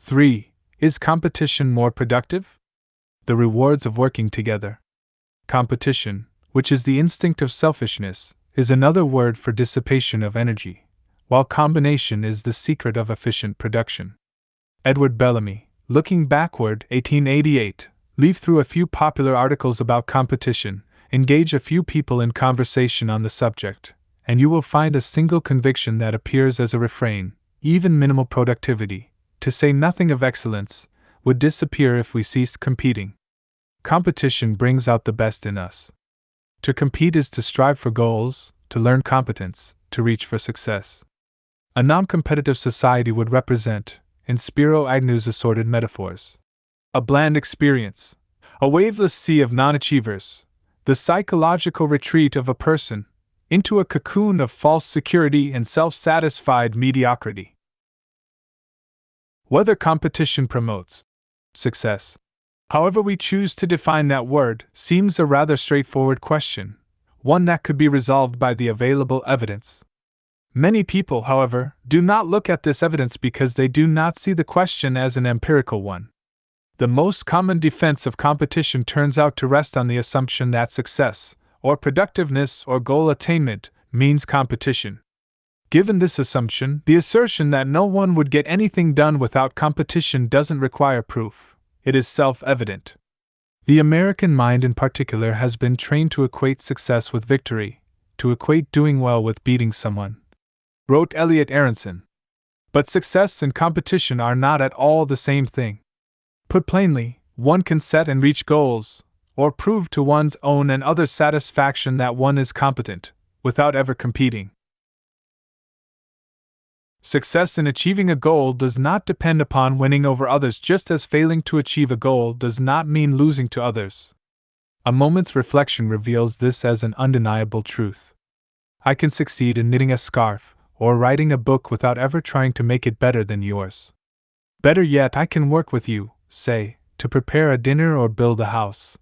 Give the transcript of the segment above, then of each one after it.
3. Is competition more productive? The rewards of working together. Competition, which is the instinct of selfishness, is another word for dissipation of energy, while combination is the secret of efficient production. Edward Bellamy, Looking Backward, 1888. Leaf through a few popular articles about competition, engage a few people in conversation on the subject, and you will find a single conviction that appears as a refrain: even minimal productivity, to say nothing of excellence, would disappear if we ceased competing. Competition brings out the best in us. To compete is to strive for goals, to learn competence, to reach for success. A non-competitive society would represent, in Spiro Agnew's assorted metaphors, a bland experience, a waveless sea of non-achievers, the psychological retreat of a person into a cocoon of false security and self-satisfied mediocrity. Whether competition promotes success, however we choose to define that word, seems a rather straightforward question, one that could be resolved by the available evidence. Many people, however, do not look at this evidence because they do not see the question as an empirical one. The most common defense of competition turns out to rest on the assumption that success, or productiveness or goal attainment, means competition. Given this assumption, the assertion that no one would get anything done without competition doesn't require proof. It is self-evident. The American mind in particular has been trained to equate success with victory, to equate doing well with beating someone, wrote Elliot Aronson. But success and competition are not at all the same thing. Put plainly, one can set and reach goals, or prove to one's own and others' satisfaction that one is competent, without ever competing. Success in achieving a goal does not depend upon winning over others, just as failing to achieve a goal does not mean losing to others. A moment's reflection reveals this as an undeniable truth. I can succeed in knitting a scarf, or writing a book without ever trying to make it better than yours. Better yet, I can work with you, say, to prepare a dinner or build a house.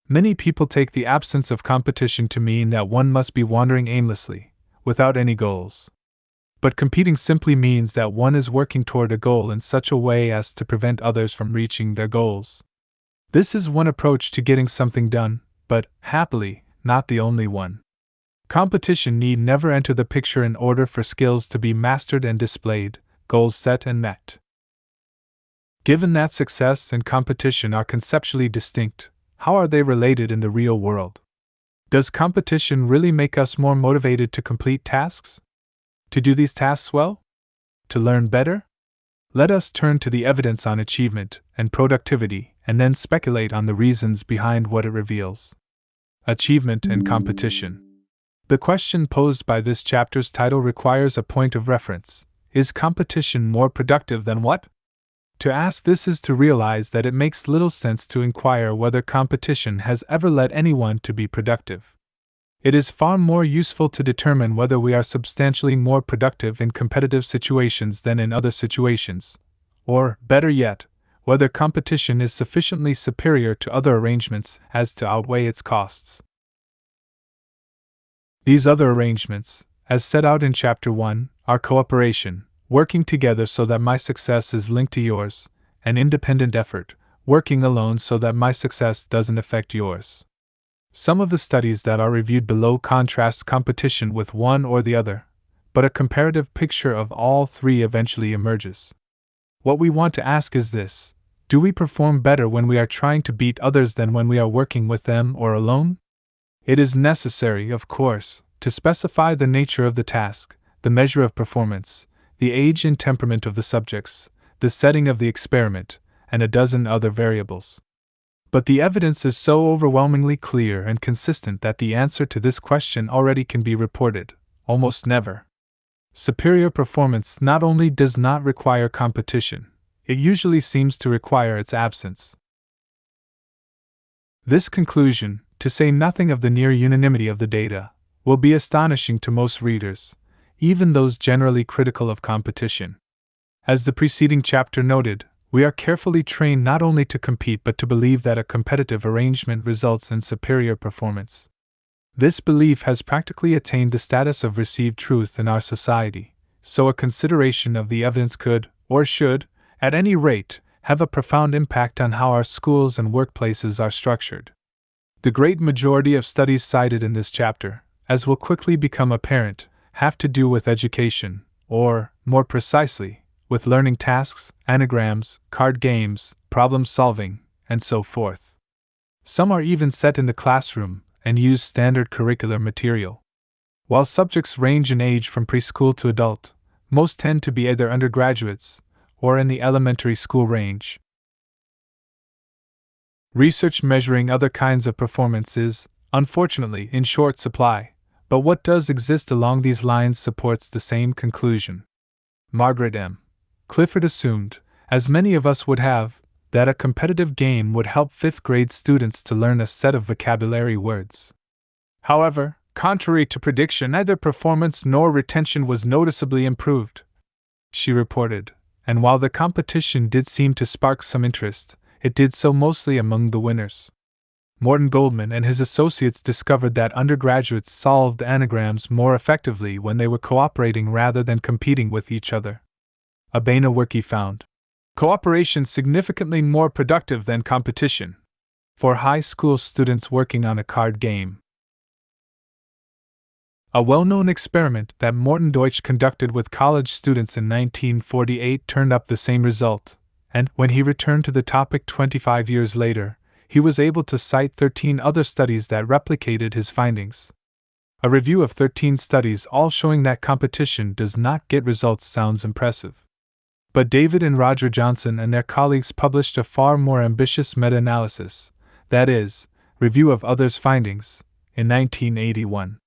Many people take the absence of competition to mean that one must be wandering aimlessly, without any goals. But competing simply means that one is working toward a goal in such a way as to prevent others from reaching their goals. This is one approach to getting something done, but, happily, not the only one. Competition need never enter the picture in order for skills to be mastered and displayed, goals set and met. Given that success and competition are conceptually distinct, how are they related in the real world? Does competition really make us more motivated to complete tasks? To do these tasks well? To learn better? Let us turn to the evidence on achievement and productivity and then speculate on the reasons behind what it reveals. Achievement and competition. The question posed by this chapter's title requires a point of reference. Is competition more productive than what? To ask this is to realize that it makes little sense to inquire whether competition has ever led anyone to be productive. It is far more useful to determine whether we are substantially more productive in competitive situations than in other situations, or, better yet, whether competition is sufficiently superior to other arrangements as to outweigh its costs. These other arrangements, as set out in Chapter 1, are cooperation, working together so that my success is linked to yours, and independent effort, working alone so that my success doesn't affect yours. Some of the studies that are reviewed below contrast competition with one or the other, but a comparative picture of all three eventually emerges. What we want to ask is this: do we perform better when we are trying to beat others than when we are working with them or alone? It is necessary, of course, to specify the nature of the task, the measure of performance, the age and temperament of the subjects, the setting of the experiment, and a dozen other variables. But the evidence is so overwhelmingly clear and consistent that the answer to this question already can be reported: almost never. Superior performance not only does not require competition, it usually seems to require its absence. This conclusion, to say nothing of the near unanimity of the data, will be astonishing to most readers, even those generally critical of competition. As the preceding chapter noted, we are carefully trained not only to compete but to believe that a competitive arrangement results in superior performance. This belief has practically attained the status of received truth in our society, so a consideration of the evidence could, or should, at any rate, have a profound impact on how our schools and workplaces are structured. The great majority of studies cited in this chapter, as will quickly become apparent, have to do with education, or, more precisely, with learning tasks, anagrams, card games, problem solving, and so forth. Some are even set in the classroom and use standard curricular material. While subjects range in age from preschool to adult, most tend to be either undergraduates or in the elementary school range. Research measuring other kinds of performance is, unfortunately, in short supply, but what does exist along these lines supports the same conclusion. Margaret M. Clifford assumed, as many of us would have, that a competitive game would help fifth-grade students to learn a set of vocabulary words. However, contrary to prediction, neither performance nor retention was noticeably improved, she reported, and while the competition did seem to spark some interest, it did so mostly among the winners. Morton Goldman and his associates discovered that undergraduates solved anagrams more effectively when they were cooperating rather than competing with each other. Abena-Werke found cooperation significantly more productive than competition for high school students working on a card game. A well-known experiment that Morton Deutsch conducted with college students in 1948 turned up the same result, and when he returned to the topic 25 years later, he was able to cite 13 other studies that replicated his findings. A review of 13 studies all showing that competition does not get results sounds impressive. But David and Roger Johnson and their colleagues published a far more ambitious meta-analysis, that is, review of others' findings, in 1981.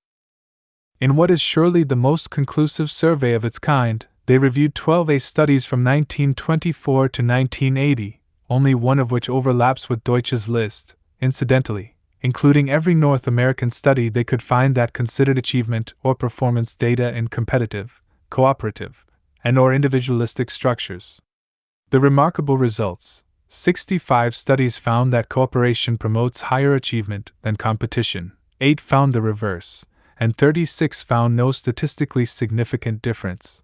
In what is surely the most conclusive survey of its kind, they reviewed 12 studies from 1924 to 1980, only one of which overlaps with Deutsch's list, incidentally, including every North American study they could find that considered achievement or performance data in competitive, cooperative, and/or individualistic structures. The remarkable results: 65 studies found that cooperation promotes higher achievement than competition, 8 found the reverse, and 36 found no statistically significant difference.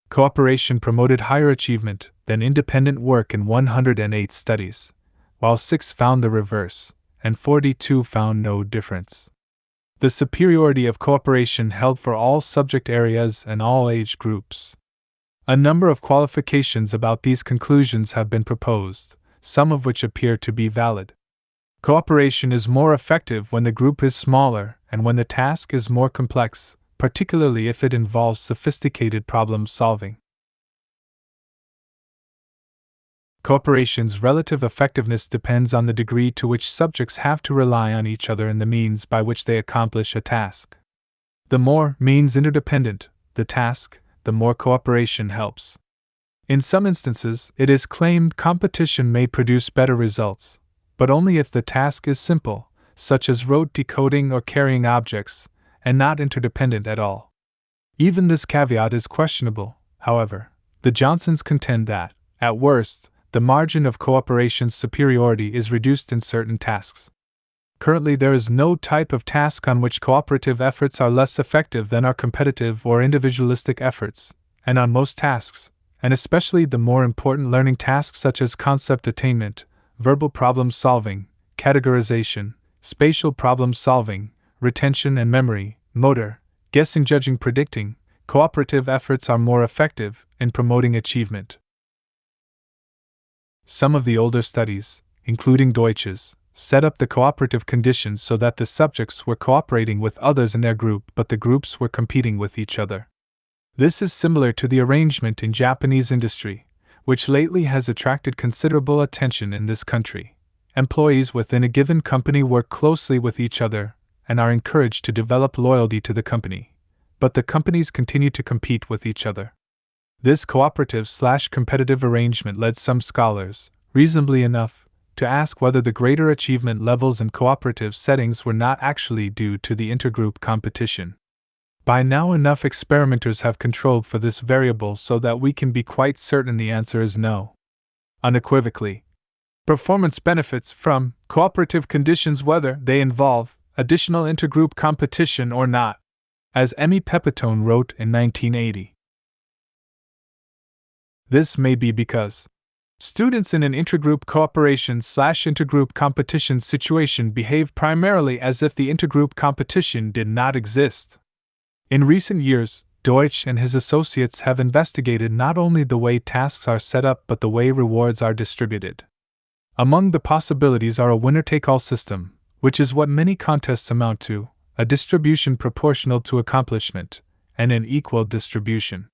Cooperation promoted higher achievement than independent work in 108 studies, while 6 found the reverse, and 42 found no difference. The superiority of cooperation held for all subject areas and all age groups. A number of qualifications about these conclusions have been proposed, some of which appear to be valid. Cooperation is more effective when the group is smaller and when the task is more complex, particularly if it involves sophisticated problem solving. Cooperation's relative effectiveness depends on the degree to which subjects have to rely on each other in the means by which they accomplish a task. The more means interdependent the task, the more cooperation helps. In some instances, it is claimed competition may produce better results, but only if the task is simple, such as rote decoding or carrying objects, and not interdependent at all. Even this caveat is questionable, however. The Johnsons contend that, at worst, the margin of cooperation's superiority is reduced in certain tasks. Currently, there is no type of task on which cooperative efforts are less effective than are competitive or individualistic efforts, and on most tasks, and especially the more important learning tasks such as concept attainment, verbal problem solving, categorization, spatial problem solving, retention and memory, motor, guessing, judging, predicting, cooperative efforts are more effective in promoting achievement. Some of the older studies, including Deutsch's, set up the cooperative conditions so that the subjects were cooperating with others in their group but the groups were competing with each other. This is similar to the arrangement in Japanese industry, which lately has attracted considerable attention in this country. Employees within a given company work closely with each other and are encouraged to develop loyalty to the company, but the companies continue to compete with each other. This cooperative/competitive arrangement led some scholars, reasonably enough, to ask whether the greater achievement levels in cooperative settings were not actually due to the intergroup competition. By now, enough experimenters have controlled for this variable so that we can be quite certain the answer is no. Unequivocally, performance benefits from cooperative conditions whether they involve additional intergroup competition or not, as Emmy Pepitone wrote in 1980. This may be because Students in an intergroup cooperation/intergroup competition situation behave primarily as if the intergroup competition did not exist. In recent years, Deutsch and his associates have investigated not only the way tasks are set up but the way rewards are distributed. Among the possibilities are a winner-take-all system, which is what many contests amount to, a distribution proportional to accomplishment, and an equal distribution.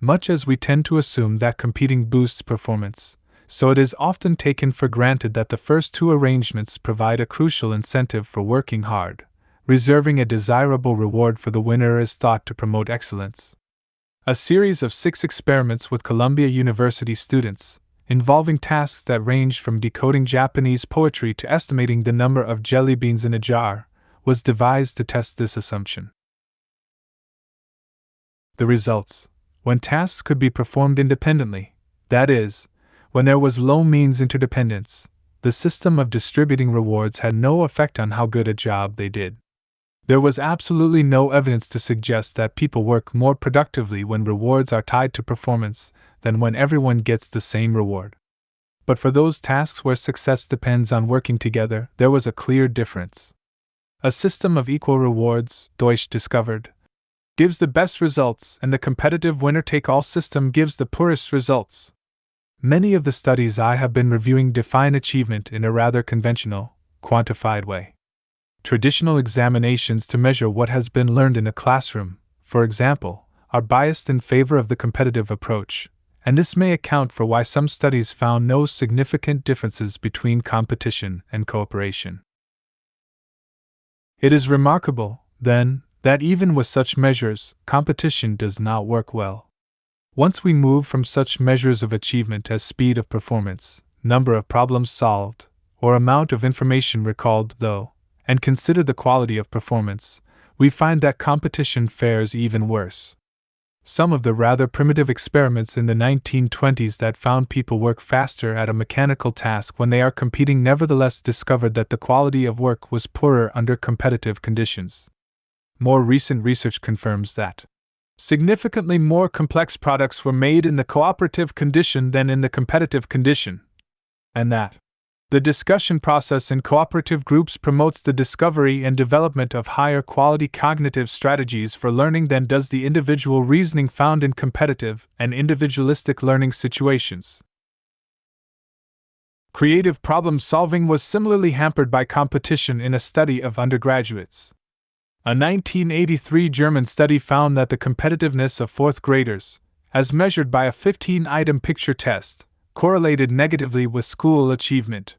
Much as we tend to assume that competing boosts performance, so it is often taken for granted that the first two arrangements provide a crucial incentive for working hard. Reserving a desirable reward for the winner is thought to promote excellence. A series of 6 experiments with Columbia University students, involving tasks that ranged from decoding Japanese poetry to estimating the number of jelly beans in a jar, was devised to test this assumption. The results: when tasks could be performed independently, that is, when there was low means interdependence, the system of distributing rewards had no effect on how good a job they did. There was absolutely no evidence to suggest that people work more productively when rewards are tied to performance than when everyone gets the same reward. But for those tasks where success depends on working together, there was a clear difference. A system of equal rewards, Deutsch discovered, gives the best results, and the competitive winner-take-all system gives the poorest results. Many of the studies I have been reviewing define achievement in a rather conventional, quantified way. Traditional examinations to measure what has been learned in a classroom, for example, are biased in favor of the competitive approach, and this may account for why some studies found no significant differences between competition and cooperation. It is remarkable, then, that even with such measures, competition does not work well. Once we move from such measures of achievement as speed of performance, number of problems solved, or amount of information recalled, though, and consider the quality of performance, we find that competition fares even worse. Some of the rather primitive experiments in the 1920s that found people work faster at a mechanical task when they are competing nevertheless discovered that the quality of work was poorer under competitive conditions. More recent research confirms that significantly more complex products were made in the cooperative condition than in the competitive condition, and that the discussion process in cooperative groups promotes the discovery and development of higher quality cognitive strategies for learning than does the individual reasoning found in competitive and individualistic learning situations. Creative problem solving was similarly hampered by competition in a study of undergraduates. A 1983 German study found that the competitiveness of fourth graders, as measured by a 15-item picture test, correlated negatively with school achievement.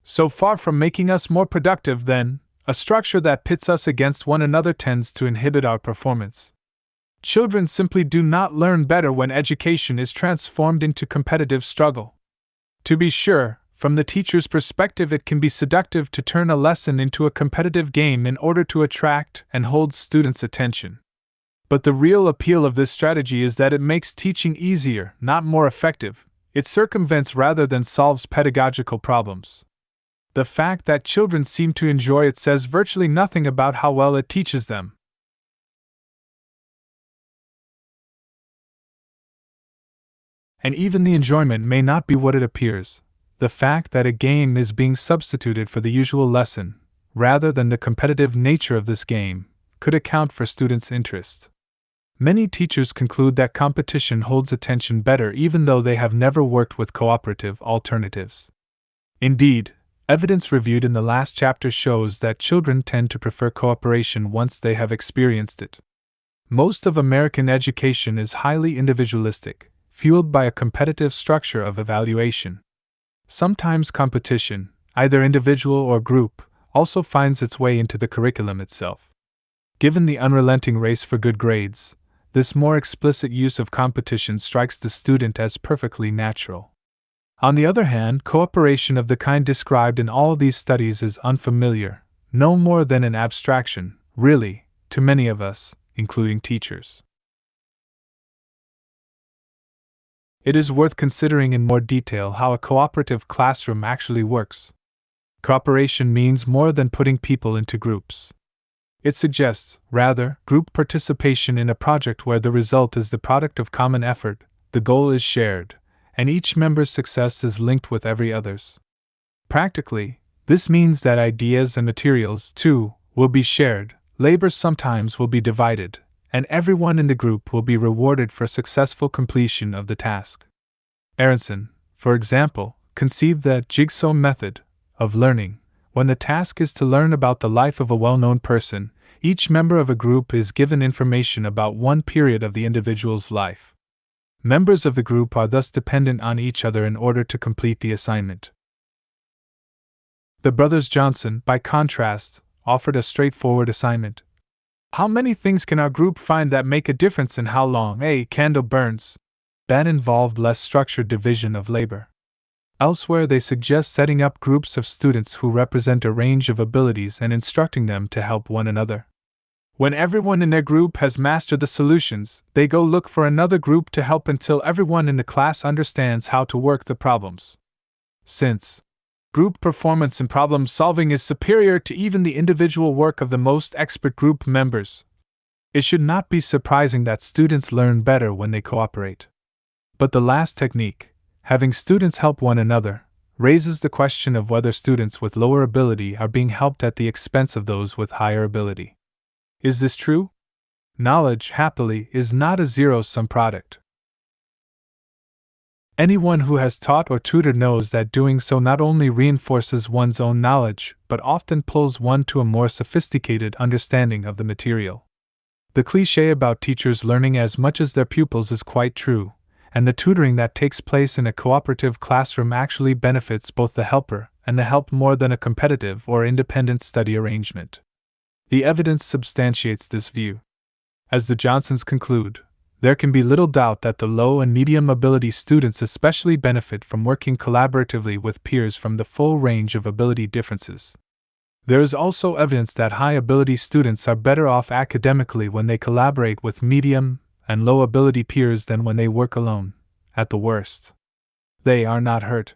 So far from making us more productive, then, a structure that pits us against one another tends to inhibit our performance. Children simply do not learn better when education is transformed into competitive struggle. To be sure, from the teacher's perspective, it can be seductive to turn a lesson into a competitive game in order to attract and hold students' attention. But the real appeal of this strategy is that it makes teaching easier, not more effective. It circumvents rather than solves pedagogical problems. The fact that children seem to enjoy it says virtually nothing about how well it teaches them. And even the enjoyment may not be what it appears. The fact that a game is being substituted for the usual lesson, rather than the competitive nature of this game, could account for students' interest. Many teachers conclude that competition holds attention better even though they have never worked with cooperative alternatives. Indeed, evidence reviewed in the last chapter shows that children tend to prefer cooperation once they have experienced it. Most of American education is highly individualistic, fueled by a competitive structure of evaluation. Sometimes competition, either individual or group, also finds its way into the curriculum itself. Given the unrelenting race for good grades, this more explicit use of competition strikes the student as perfectly natural. On the other hand, cooperation of the kind described in all these studies is unfamiliar, no more than an abstraction, really, to many of us, including teachers. It is worth considering in more detail how a cooperative classroom actually works. Cooperation means more than putting people into groups. It suggests, rather, group participation in a project where the result is the product of common effort, the goal is shared, and each member's success is linked with every other's. Practically, this means that ideas and materials, too, will be shared, labor sometimes will be divided, and everyone in the group will be rewarded for successful completion of the task. Aronson, for example, conceived the jigsaw method of learning. When the task is to learn about the life of a well-known person, each member of a group is given information about one period of the individual's life. Members of the group are thus dependent on each other in order to complete the assignment. The brothers Johnson, by contrast, offered a straightforward assignment. How many things can our group find that make a difference in how long a candle burns? That involved less structured division of labor. Elsewhere, they suggest setting up groups of students who represent a range of abilities and instructing them to help one another. When everyone in their group has mastered the solutions, they go look for another group to help until everyone in the class understands how to work the problems. Since group performance in problem solving is superior to even the individual work of the most expert group members, it should not be surprising that students learn better when they cooperate. But the last technique, having students help one another, raises the question of whether students with lower ability are being helped at the expense of those with higher ability. Is this true? Knowledge, happily, is not a zero-sum product. Anyone who has taught or tutored knows that doing so not only reinforces one's own knowledge, but often pulls one to a more sophisticated understanding of the material. The cliché about teachers learning as much as their pupils is quite true, and the tutoring that takes place in a cooperative classroom actually benefits both the helper and the helped more than a competitive or independent study arrangement. The evidence substantiates this view. As the Johnsons conclude, there can be little doubt that the low and medium ability students especially benefit from working collaboratively with peers from the full range of ability differences. There is also evidence that high ability students are better off academically when they collaborate with medium and low ability peers than when they work alone. At the worst, they are not hurt.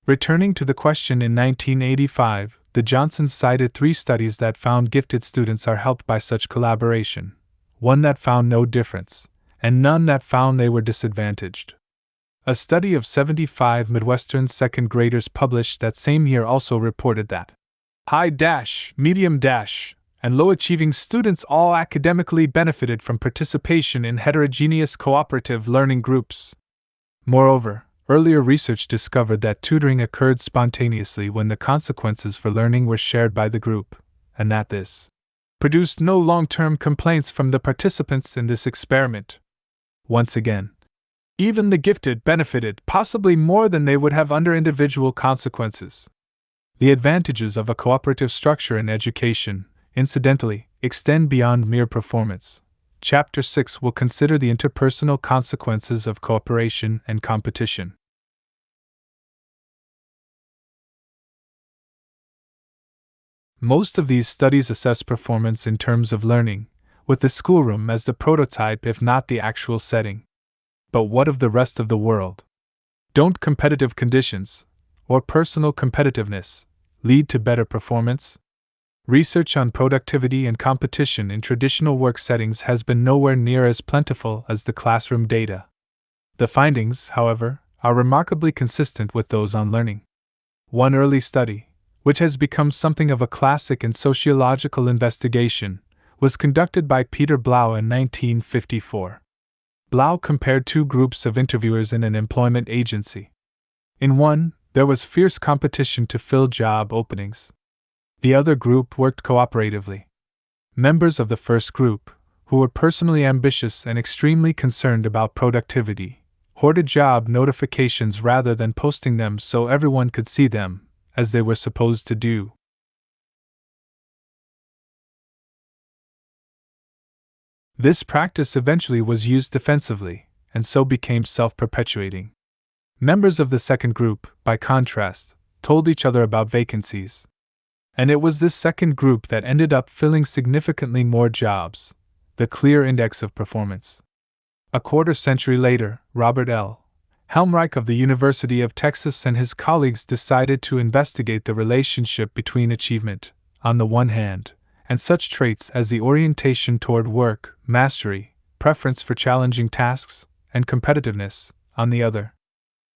Returning to the question, in 1985, the Johnsons cited 3 studies that found gifted students are helped by such collaboration, 1 that found no difference, and none that found they were disadvantaged. A study of 75 Midwestern second graders published that same year also reported that high dash, medium dash, and low achieving students all academically benefited from participation in heterogeneous cooperative learning groups. Moreover, earlier research discovered that tutoring occurred spontaneously when the consequences for learning were shared by the group, and that this produced no long-term complaints from the participants in this experiment. Once again, even the gifted benefited possibly more than they would have under individual consequences. The advantages of a cooperative structure in education, incidentally, extend beyond mere performance. Chapter 6 will consider the interpersonal consequences of cooperation and competition. Most of these studies assess performance in terms of learning, with the schoolroom as the prototype if not the actual setting. But what of the rest of the world? Don't competitive conditions, or personal competitiveness, lead to better performance? Research on productivity and competition in traditional work settings has been nowhere near as plentiful as the classroom data. The findings, however, are remarkably consistent with those on learning. One early study, which has become something of a classic in sociological investigation, was conducted by Peter Blau in 1954. Blau compared 2 groups of interviewers in an employment agency. In one, there was fierce competition to fill job openings. The other group worked cooperatively. Members of the first group, who were personally ambitious and extremely concerned about productivity, hoarded job notifications rather than posting them so everyone could see them, as they were supposed to do. This practice eventually was used defensively, and so became self-perpetuating. Members of the second group, by contrast, told each other about vacancies. And it was this second group that ended up filling significantly more jobs, the clear index of performance. A quarter century later, Robert L. Helmreich of the University of Texas and his colleagues decided to investigate the relationship between achievement, on the one hand, and such traits as the orientation toward work, mastery, preference for challenging tasks, and competitiveness, on the other.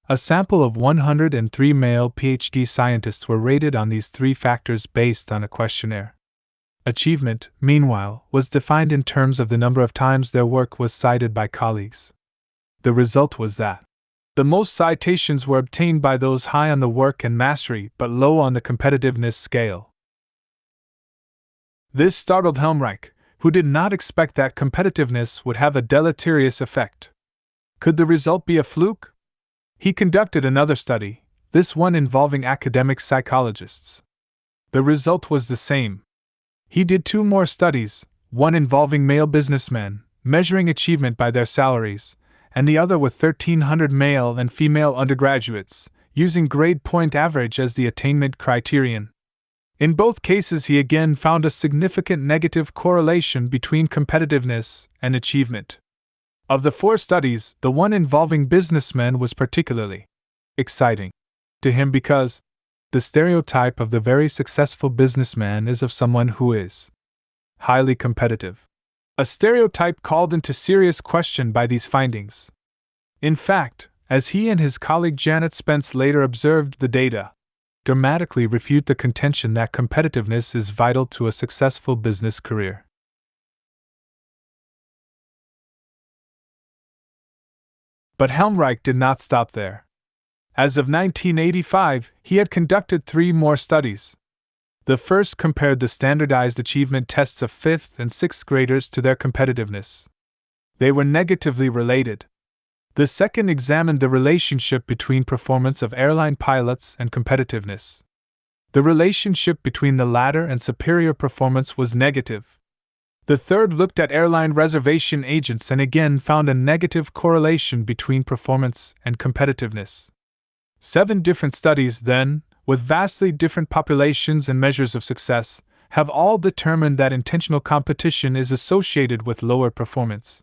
A sample of 103 male PhD scientists were rated on these three factors based on a questionnaire. Achievement, meanwhile, was defined in terms of the number of times their work was cited by colleagues. The result was that the most citations were obtained by those high on the work and mastery but low on the competitiveness scale. This startled Helmreich, who did not expect that competitiveness would have a deleterious effect. Could the result be a fluke? He conducted another study, this one involving academic psychologists. The result was the same. He did two more studies, one involving male businessmen, measuring achievement by their salaries, and the other with 1,300 male and female undergraduates, using grade point average as the attainment criterion. In both cases, he again found a significant negative correlation between competitiveness and achievement. Of the four studies, the one involving businessmen was particularly exciting to him because the stereotype of the very successful businessman is of someone who is highly competitive. A stereotype called into serious question by these findings. In fact, as he and his colleague Janet Spence later observed, the data dramatically refute the contention that competitiveness is vital to a successful business career. But Helmreich did not stop there. As of 1985, he had conducted three more studies. The first compared the standardized achievement tests of 5th and 6th graders to their competitiveness. They were negatively related. The second examined the relationship between performance of airline pilots and competitiveness. The relationship between the latter and superior performance was negative. The third looked at airline reservation agents and again found a negative correlation between performance and competitiveness. 7 different studies, then, with vastly different populations and measures of success, have all determined that intentional competition is associated with lower performance.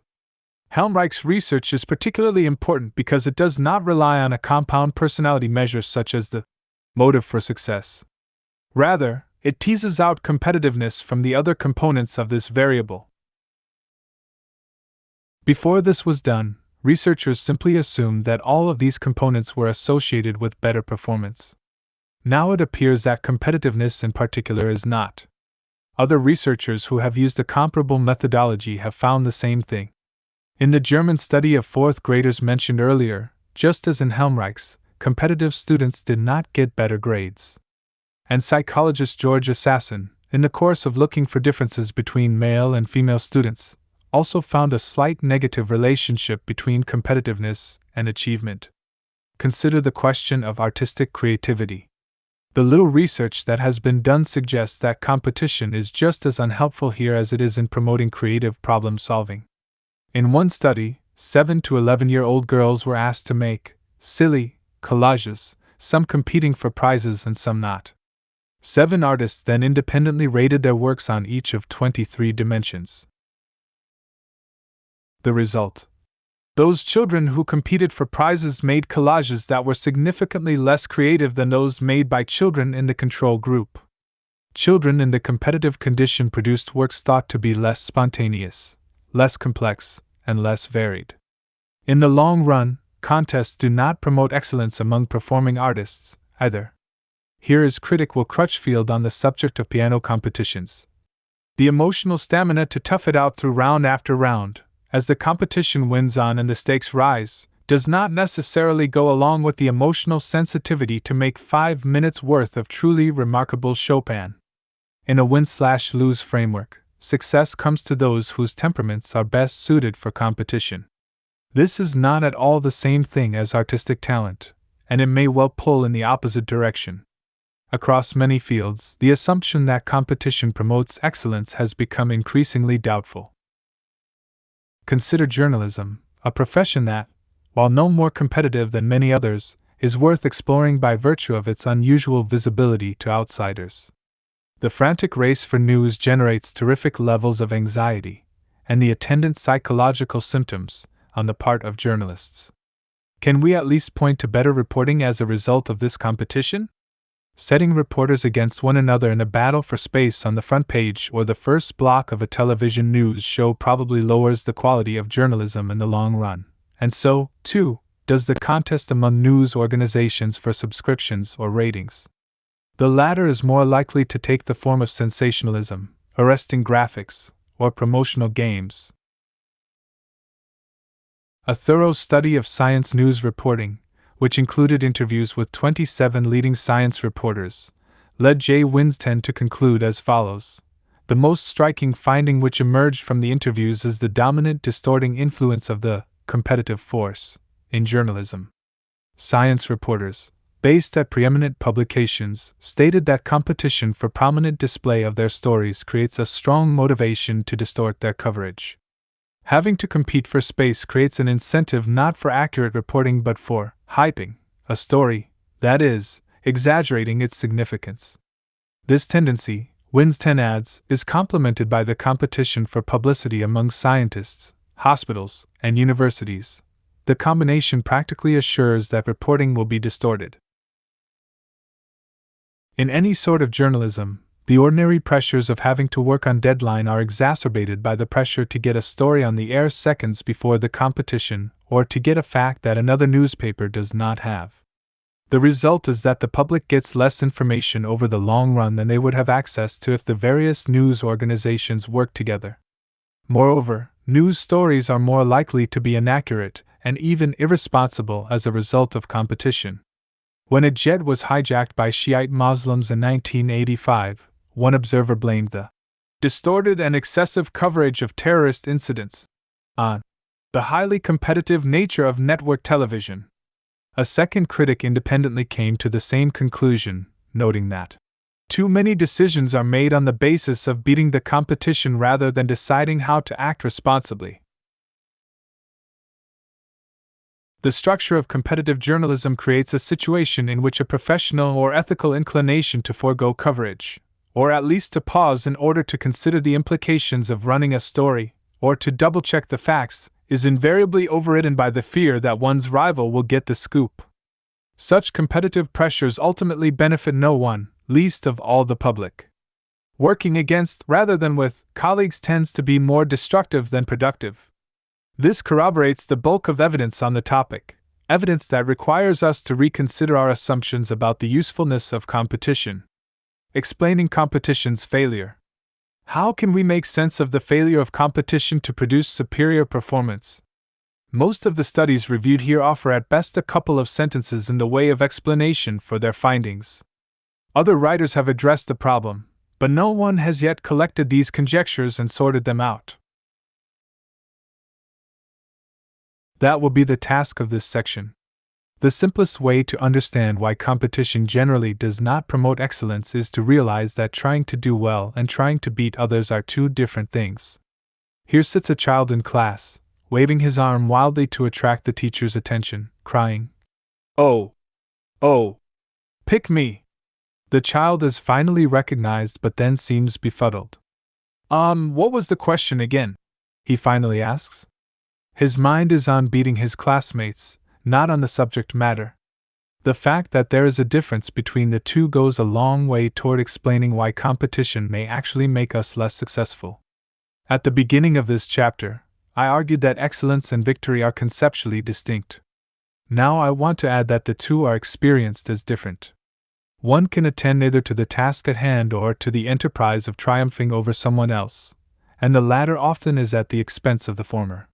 Helmreich's research is particularly important because it does not rely on a compound personality measure such as the motive for success. Rather, it teases out competitiveness from the other components of this variable. Before this was done, researchers simply assumed that all of these components were associated with better performance. Now it appears that competitiveness in particular is not. Other researchers who have used a comparable methodology have found the same thing. In the German study of 4th graders mentioned earlier, just as in Helmreich's, competitive students did not get better grades. And psychologist George Assassin, in the course of looking for differences between male and female students, also found a slight negative relationship between competitiveness and achievement. Consider the question of artistic creativity. The little research that has been done suggests that competition is just as unhelpful here as it is in promoting creative problem solving. In one study, 7 to 11-year-old girls were asked to make silly collages, some competing for prizes and some not. 7 artists then independently rated their works on each of 23 dimensions. The result: those children who competed for prizes made collages that were significantly less creative than those made by children in the control group. Children in the competitive condition produced works thought to be less spontaneous, less complex, and less varied. In the long run, contests do not promote excellence among performing artists, either. Here is critic Will Crutchfield on the subject of piano competitions. The emotional stamina to tough it out through round after round, as the competition wins on and the stakes rise, does not necessarily go along with the emotional sensitivity to make 5 minutes worth of truly remarkable Chopin. In a win-slash-lose framework, success comes to those whose temperaments are best suited for competition. This is not at all the same thing as artistic talent, and it may well pull in the opposite direction. Across many fields, the assumption that competition promotes excellence has become increasingly doubtful. Consider journalism, a profession that, while no more competitive than many others, is worth exploring by virtue of its unusual visibility to outsiders. The frantic race for news generates terrific levels of anxiety, and the attendant psychological symptoms, on the part of journalists. Can we at least point to better reporting as a result of this competition? Setting reporters against one another in a battle for space on the front page or the first block of a television news show probably lowers the quality of journalism in the long run, and so, too, does the contest among news organizations for subscriptions or ratings. The latter is more likely to take the form of sensationalism, arresting graphics, or promotional games. A thorough study of science news reporting, which included interviews with 27 leading science reporters, led J. Winsten to conclude as follows. The most striking finding which emerged from the interviews is the dominant distorting influence of the competitive force in journalism. Science reporters, based at preeminent publications, stated that competition for prominent display of their stories creates a strong motivation to distort their coverage. Having to compete for space creates an incentive not for accurate reporting but for hyping a story, that is, exaggerating its significance. This tendency, Winsten adds, is complemented by the competition for publicity among scientists, hospitals, and universities. The combination practically assures that reporting will be distorted. In any sort of journalism, the ordinary pressures of having to work on deadline are exacerbated by the pressure to get a story on the air seconds before the competition, or to get a fact that another newspaper does not have. The result is that the public gets less information over the long run than they would have access to if the various news organizations worked together. Moreover, news stories are more likely to be inaccurate and even irresponsible as a result of competition. When a jet was hijacked by Shiite Muslims in 1985, one observer blamed the distorted and excessive coverage of terrorist incidents on the highly competitive nature of network television. A second critic independently came to the same conclusion, noting that too many decisions are made on the basis of beating the competition rather than deciding how to act responsibly. The structure of competitive journalism creates a situation in which a professional or ethical inclination to forego coverage, or at least to pause in order to consider the implications of running a story, or to double-check the facts, is invariably overridden by the fear that one's rival will get the scoop. Such competitive pressures ultimately benefit no one, least of all the public. Working against, rather than with, colleagues tends to be more destructive than productive. This corroborates the bulk of evidence on the topic, evidence that requires us to reconsider our assumptions about the usefulness of competition. Explaining competition's failure. How can we make sense of the failure of competition to produce superior performance? Most of the studies reviewed here offer at best a couple of sentences in the way of explanation for their findings. Other writers have addressed the problem, but no one has yet collected these conjectures and sorted them out. That will be the task of this section. The simplest way to understand why competition generally does not promote excellence is to realize that trying to do well and trying to beat others are two different things. Here sits a child in class, waving his arm wildly to attract the teacher's attention, crying, "Oh! Oh! Pick me!" The child is finally recognized but then seems befuddled. What was the question again?" he finally asks. His mind is on beating his classmates, not on the subject matter. The fact that there is a difference between the two goes a long way toward explaining why competition may actually make us less successful. At the beginning of this chapter, I argued that excellence and victory are conceptually distinct. Now I want to add that the two are experienced as different. One can attend neither to the task at hand or to the enterprise of triumphing over someone else, and the latter often is at the expense of the former.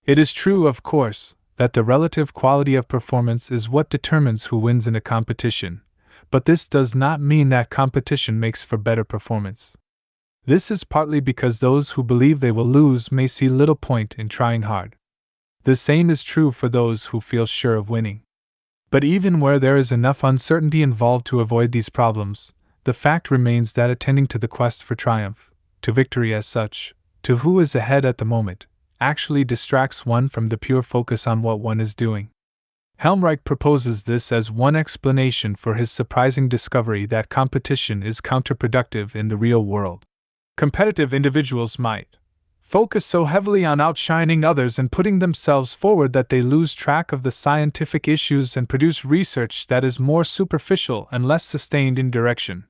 It is true, of course, that the relative quality of performance is what determines who wins in a competition, but this does not mean that competition makes for better performance. This is partly because those who believe they will lose may see little point in trying hard. The same is true for those who feel sure of winning. But even where there is enough uncertainty involved to avoid these problems, the fact remains that attending to the quest for triumph, to victory as such, to who is ahead at the moment, actually distracts one from the pure focus on what one is doing. Helmreich proposes this as one explanation for his surprising discovery that competition is counterproductive in the real world. Competitive individuals might focus so heavily on outshining others and putting themselves forward that they lose track of the scientific issues and produce research that is more superficial and less sustained in direction.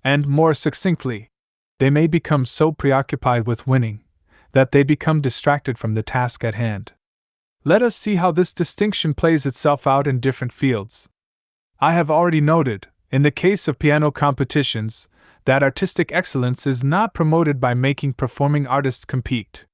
And more succinctly, they may become so preoccupied with winning that they become distracted from the task at hand. Let us see how this distinction plays itself out in different fields. I have already noted, in the case of piano competitions, that artistic excellence is not promoted by making performing artists compete.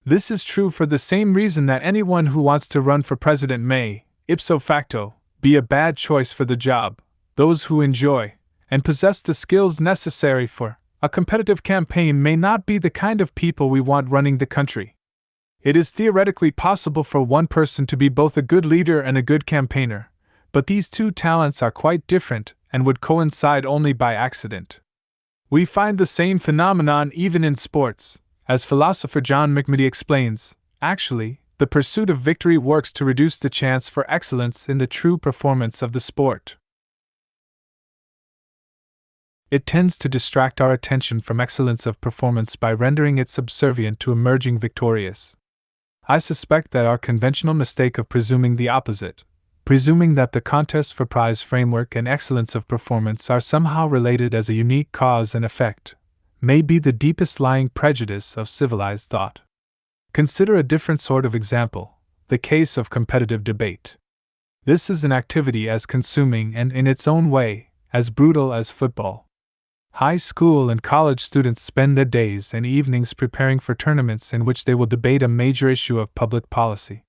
This is true for the same reason that anyone who wants to run for president may, ipso facto, be a bad choice for the job. Those who enjoy and possess the skills necessary for a competitive campaign may not be the kind of people we want running the country. It is theoretically possible for one person to be both a good leader and a good campaigner, but these two talents are quite different and would coincide only by accident. We find the same phenomenon even in sports. As philosopher John McMurtry explains, actually, the pursuit of victory works to reduce the chance for excellence in the true performance of the sport. It tends to distract our attention from excellence of performance by rendering it subservient to emerging victorious. I suspect that our conventional mistake of presuming the opposite, presuming that the contest for prize framework and excellence of performance are somehow related as a unique cause and effect, may be the deepest lying prejudice of civilized thought. Consider a different sort of example, the case of competitive debate. This is an activity as consuming and, in its own way, as brutal as football. High school and college students spend their days and evenings preparing for tournaments in which they will debate a major issue of public policy.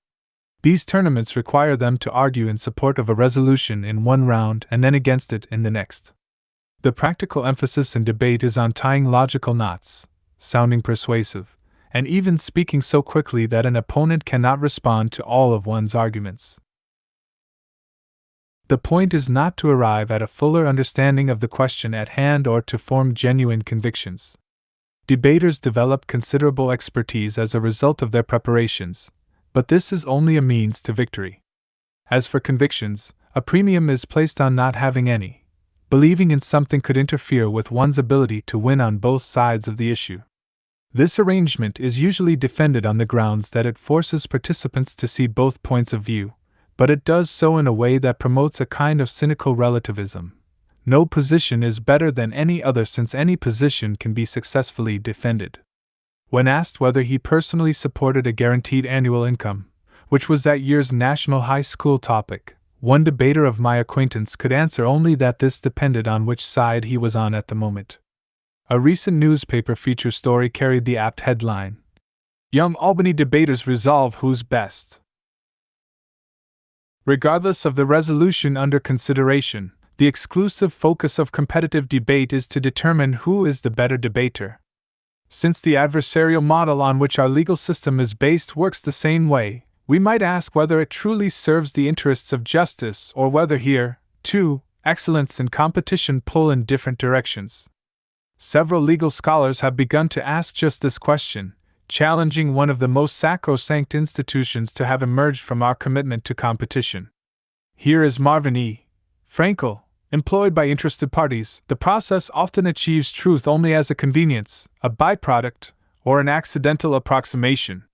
These tournaments require them to argue in support of a resolution in one round and then against it in the next. The practical emphasis in debate is on tying logical knots, sounding persuasive, and even speaking so quickly that an opponent cannot respond to all of one's arguments. The point is not to arrive at a fuller understanding of the question at hand or to form genuine convictions. Debaters develop considerable expertise as a result of their preparations, but this is only a means to victory. As for convictions, a premium is placed on not having any. Believing in something could interfere with one's ability to win on both sides of the issue. This arrangement is usually defended on the grounds that it forces participants to see both points of view, but it does so in a way that promotes a kind of cynical relativism. No position is better than any other since any position can be successfully defended. When asked whether he personally supported a guaranteed annual income, which was that year's national high school topic, one debater of my acquaintance could answer only that this depended on which side he was on at the moment. A recent newspaper feature story carried the apt headline, "Young Albany debaters resolve who's best." Regardless of the resolution under consideration, the exclusive focus of competitive debate is to determine who is the better debater. Since the adversarial model on which our legal system is based works the same way, we might ask whether it truly serves the interests of justice or whether here, too, excellence and competition pull in different directions. Several legal scholars have begun to ask just this question, challenging one of the most sacrosanct institutions to have emerged from our commitment to competition. Here is Marvin E. Frankel, employed by interested parties. The process often achieves truth only as a convenience, a byproduct, or an accidental approximation.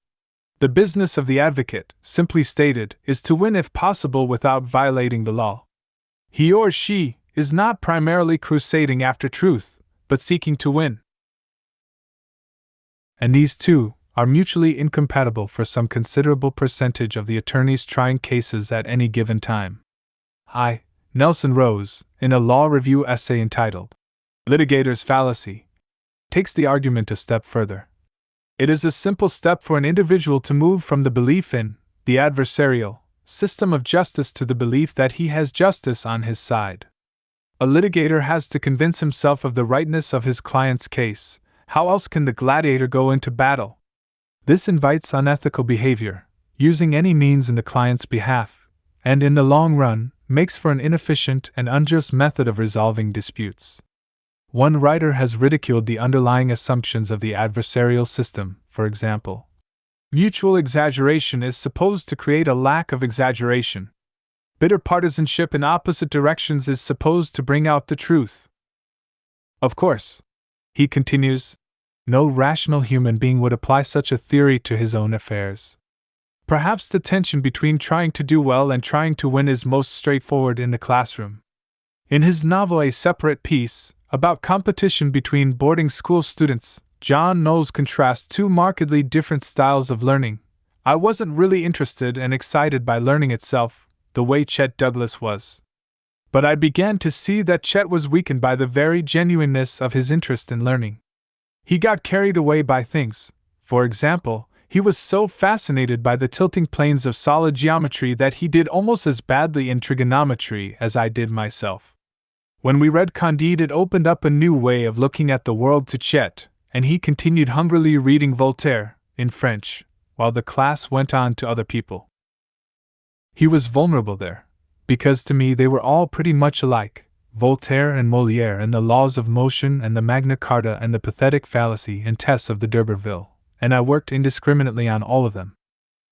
The business of the advocate, simply stated, is to win if possible without violating the law. He or she is not primarily crusading after truth, but seeking to win. And these two are mutually incompatible for some considerable percentage of the attorneys trying cases at any given time. I, Nelson Rose, in a law review essay entitled Litigator's Fallacy, takes the argument a step further. It is a simple step for an individual to move from the belief in the adversarial system of justice to the belief that he has justice on his side. A litigator has to convince himself of the rightness of his client's case. How else can the gladiator go into battle? This invites unethical behavior, using any means in the client's behalf, and in the long run, makes for an inefficient and unjust method of resolving disputes. One writer has ridiculed the underlying assumptions of the adversarial system, for example. Mutual exaggeration is supposed to create a lack of exaggeration. Bitter partisanship in opposite directions is supposed to bring out the truth. Of course, he continues, no rational human being would apply such a theory to his own affairs. Perhaps the tension between trying to do well and trying to win is most straightforward in the classroom. In his novel A Separate Peace, about competition between boarding school students, John Knowles contrasts two markedly different styles of learning. I wasn't really interested and excited by learning itself, the way Chet Douglas was. But I began to see that Chet was weakened by the very genuineness of his interest in learning. He got carried away by things. For example, he was so fascinated by the tilting planes of solid geometry that he did almost as badly in trigonometry as I did myself. When we read Candide, it opened up a new way of looking at the world to Chet, and he continued hungrily reading Voltaire, in French, while the class went on to other people. He was vulnerable there, because to me they were all pretty much alike, Voltaire and Molière and the laws of motion and the Magna Carta and the pathetic fallacy and tests of the d'Urberville, and I worked indiscriminately on all of them.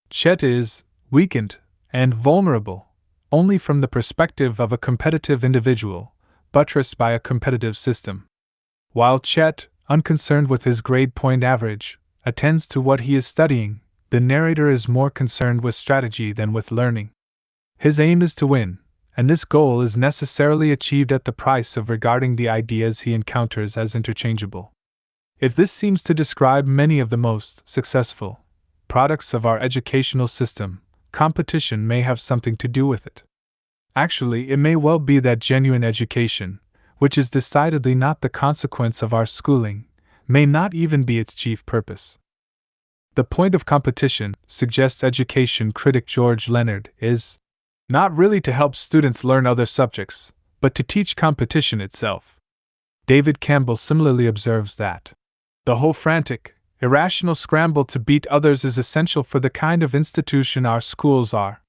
Chet is weakened and vulnerable only from the perspective of a competitive individual, buttressed by a competitive system. While Chet, unconcerned with his grade point average, attends to what he is studying, the narrator is more concerned with strategy than with learning. His aim is to win, and this goal is necessarily achieved at the price of regarding the ideas he encounters as interchangeable. If this seems to describe many of the most successful products of our educational system, competition may have something to do with it. Actually, it may well be that genuine education, which is decidedly not the consequence of our schooling, may not even be its chief purpose. The point of competition, suggests education critic George Leonard, is not really to help students learn other subjects, but to teach competition itself. David Campbell similarly observes that the whole frantic, irrational scramble to beat others is essential for the kind of institution our schools are.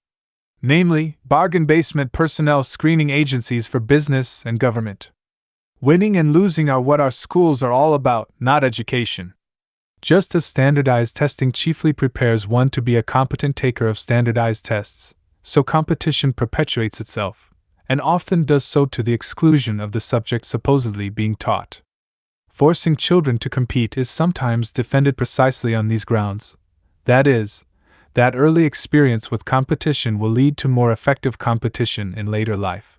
Namely, bargain basement personnel screening agencies for business and government. Winning and losing are what our schools are all about, not education. Just as standardized testing chiefly prepares one to be a competent taker of standardized tests, so competition perpetuates itself, and often does so to the exclusion of the subject supposedly being taught. Forcing children to compete is sometimes defended precisely on these grounds. That is, that early experience with competition will lead to more effective competition in later life.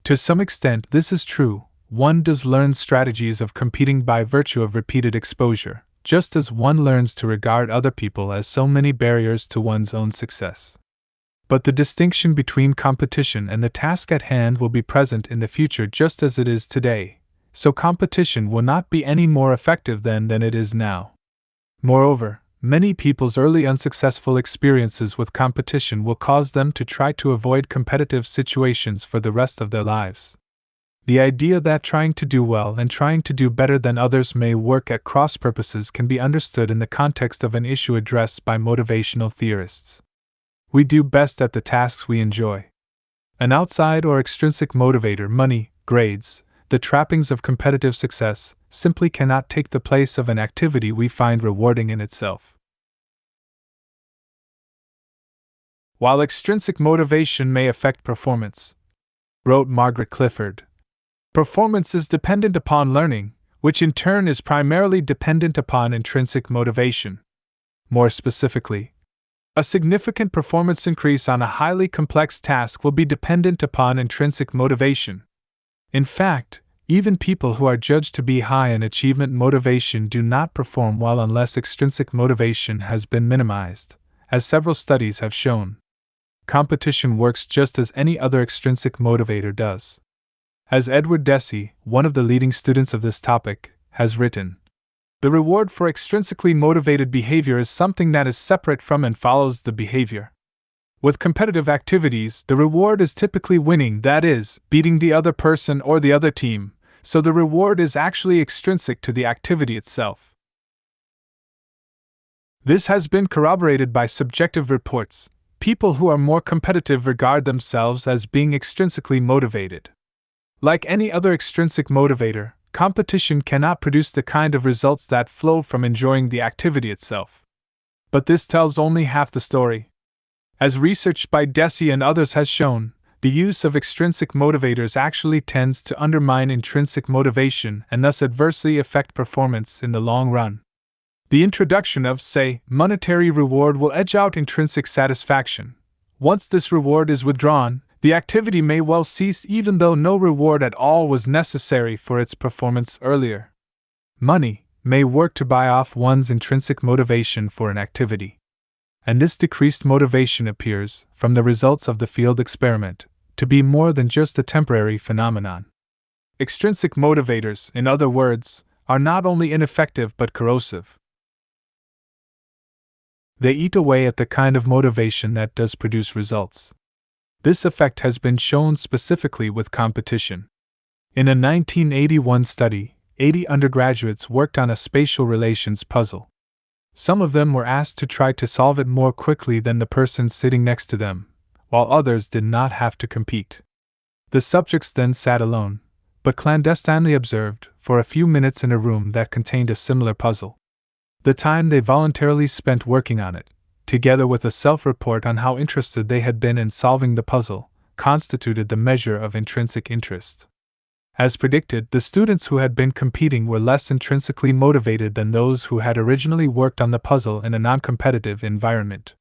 To some extent, this is true. One does learn strategies of competing by virtue of repeated exposure, just as one learns to regard other people as so many barriers to one's own success. But the distinction between competition and the task at hand will be present in the future just as it is today, so competition will not be any more effective then than it is now. Moreover, many people's early unsuccessful experiences with competition will cause them to try to avoid competitive situations for the rest of their lives. The idea that trying to do well and trying to do better than others may work at cross purposes can be understood in the context of an issue addressed by motivational theorists. We do best at the tasks we enjoy. An outside or extrinsic motivator, money, grades, the trappings of competitive success, simply cannot take the place of an activity we find rewarding in itself. While extrinsic motivation may affect performance, wrote Margaret Clifford, performance is dependent upon learning, which in turn is primarily dependent upon intrinsic motivation. More specifically, a significant performance increase on a highly complex task will be dependent upon intrinsic motivation. In fact, even people who are judged to be high in achievement motivation do not perform well unless extrinsic motivation has been minimized, as several studies have shown. Competition works just as any other extrinsic motivator does. As Edward Deci, one of the leading students of this topic, has written, the reward for extrinsically motivated behavior is something that is separate from and follows the behavior. With competitive activities, the reward is typically winning, that is, beating the other person or the other team, so the reward is actually extrinsic to the activity itself. This has been corroborated by subjective reports. People who are more competitive regard themselves as being extrinsically motivated. Like any other extrinsic motivator, competition cannot produce the kind of results that flow from enjoying the activity itself. But this tells only half the story. As research by Deci and others has shown, the use of extrinsic motivators actually tends to undermine intrinsic motivation and thus adversely affect performance in the long run. The introduction of, say, monetary reward will edge out intrinsic satisfaction. Once this reward is withdrawn, the activity may well cease even though no reward at all was necessary for its performance earlier. Money, may work to buy off one's intrinsic motivation for an activity. And this decreased motivation appears, from the results of the field experiment, to be more than just a temporary phenomenon. Extrinsic motivators, in other words, are not only ineffective but corrosive. They eat away at the kind of motivation that does produce results. This effect has been shown specifically with competition. In a 1981 study, 80 undergraduates worked on a spatial relations puzzle. Some of them were asked to try to solve it more quickly than the person sitting next to them, while others did not have to compete. The subjects then sat alone, but clandestinely observed, for a few minutes in a room that contained a similar puzzle. The time they voluntarily spent working on it, together with a self-report on how interested they had been in solving the puzzle, constituted the measure of intrinsic interest. As predicted, the students who had been competing were less intrinsically motivated than those who had originally worked on the puzzle in a non-competitive environment.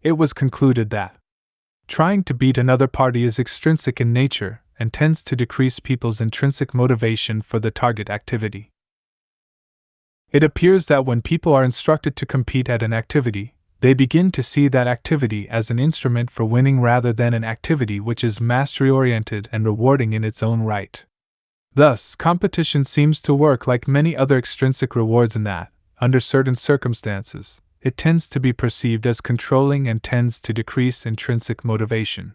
It was concluded that trying to beat another party is extrinsic in nature and tends to decrease people's intrinsic motivation for the target activity. It appears that when people are instructed to compete at an activity, they begin to see that activity as an instrument for winning rather than an activity which is mastery-oriented and rewarding in its own right. Thus, competition seems to work like many other extrinsic rewards in that, under certain circumstances, it tends to be perceived as controlling and tends to decrease intrinsic motivation.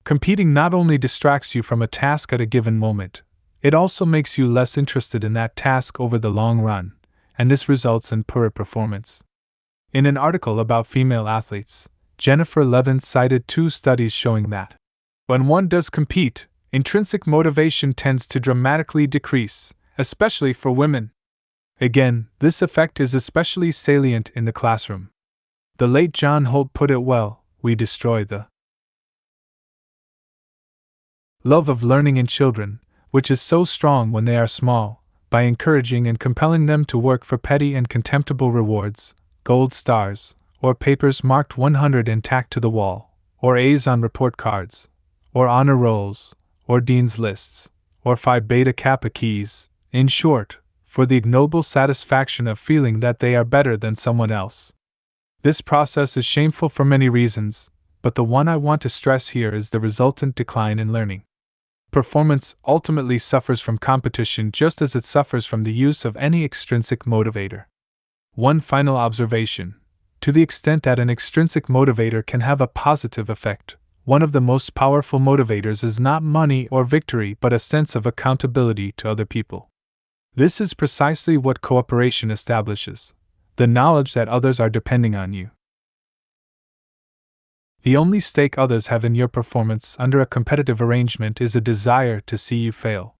Competing not only distracts you from a task at a given moment, it also makes you less interested in that task over the long run, and this results in poorer performance. In an article about female athletes, Jennifer Levin cited 2 studies showing that when one does compete, intrinsic motivation tends to dramatically decrease, especially for women. Again, this effect is especially salient in the classroom. The late John Holt put it well: we destroy the love of learning in children, which is so strong when they are small, by encouraging and compelling them to work for petty and contemptible rewards, gold stars, or papers marked 100 and tacked to the wall, or A's on report cards, or honor rolls, or dean's lists, or Phi Beta Kappa keys, in short, for the ignoble satisfaction of feeling that they are better than someone else. This process is shameful for many reasons, but the one I want to stress here is the resultant decline in learning. Performance ultimately suffers from competition just as it suffers from the use of any extrinsic motivator. One final observation: to the extent that an extrinsic motivator can have a positive effect, one of the most powerful motivators is not money or victory but a sense of accountability to other people. This is precisely what cooperation establishes: the knowledge that others are depending on you. The only stake others have in your performance under a competitive arrangement is a desire to see you fail.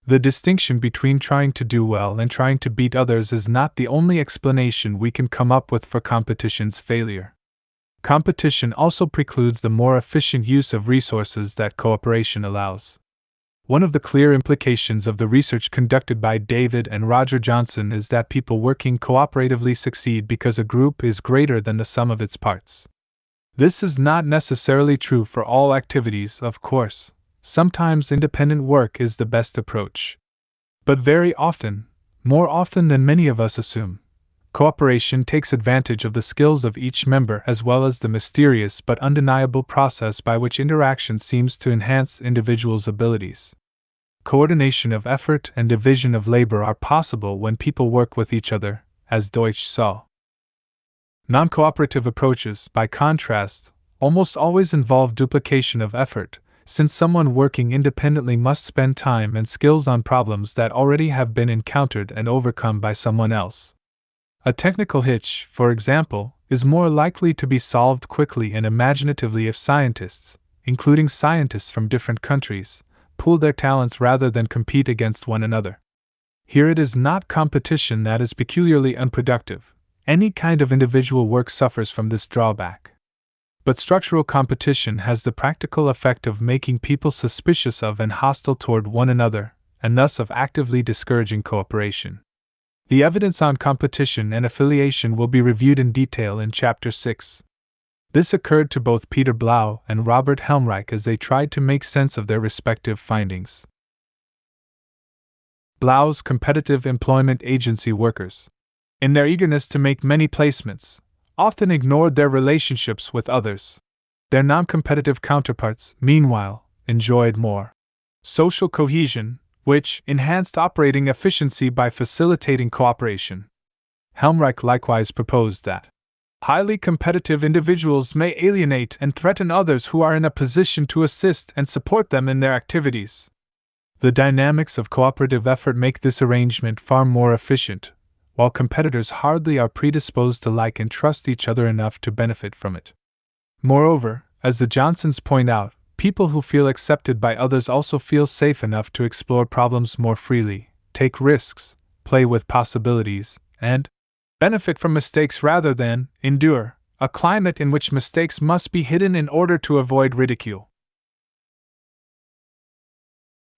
The distinction between trying to do well and trying to beat others is not the only explanation we can come up with for competition's failure. Competition also precludes the more efficient use of resources that cooperation allows. One of the clear implications of the research conducted by David and Roger Johnson is that people working cooperatively succeed because a group is greater than the sum of its parts. This is not necessarily true for all activities, of course. Sometimes independent work is the best approach. But very often, more often than many of us assume, cooperation takes advantage of the skills of each member as well as the mysterious but undeniable process by which interaction seems to enhance individuals' abilities. Coordination of effort and division of labor are possible when people work with each other, as Deutsch saw. Non-cooperative approaches, by contrast, almost always involve duplication of effort, since someone working independently must spend time and skills on problems that already have been encountered and overcome by someone else. A technical hitch, for example, is more likely to be solved quickly and imaginatively if scientists, including scientists from different countries, pool their talents rather than compete against one another. Here it is not competition that is peculiarly unproductive. Any kind of individual work suffers from this drawback. But structural competition has the practical effect of making people suspicious of and hostile toward one another, and thus of actively discouraging cooperation. The evidence on competition and affiliation will be reviewed in detail in Chapter 6. This occurred to both Peter Blau and Robert Helmreich as they tried to make sense of their respective findings. Blau's competitive employment agency workers, in their eagerness to make many placements, often ignored their relationships with others. Their non-competitive counterparts, meanwhile, enjoyed more social cohesion, which enhanced operating efficiency by facilitating cooperation. Helmreich likewise proposed that highly competitive individuals may alienate and threaten others who are in a position to assist and support them in their activities. The dynamics of cooperative effort make this arrangement far more efficient, while competitors hardly are predisposed to like and trust each other enough to benefit from it. Moreover, as the Johnsons point out, people who feel accepted by others also feel safe enough to explore problems more freely, take risks, play with possibilities, and benefit from mistakes rather than endure a climate in which mistakes must be hidden in order to avoid ridicule.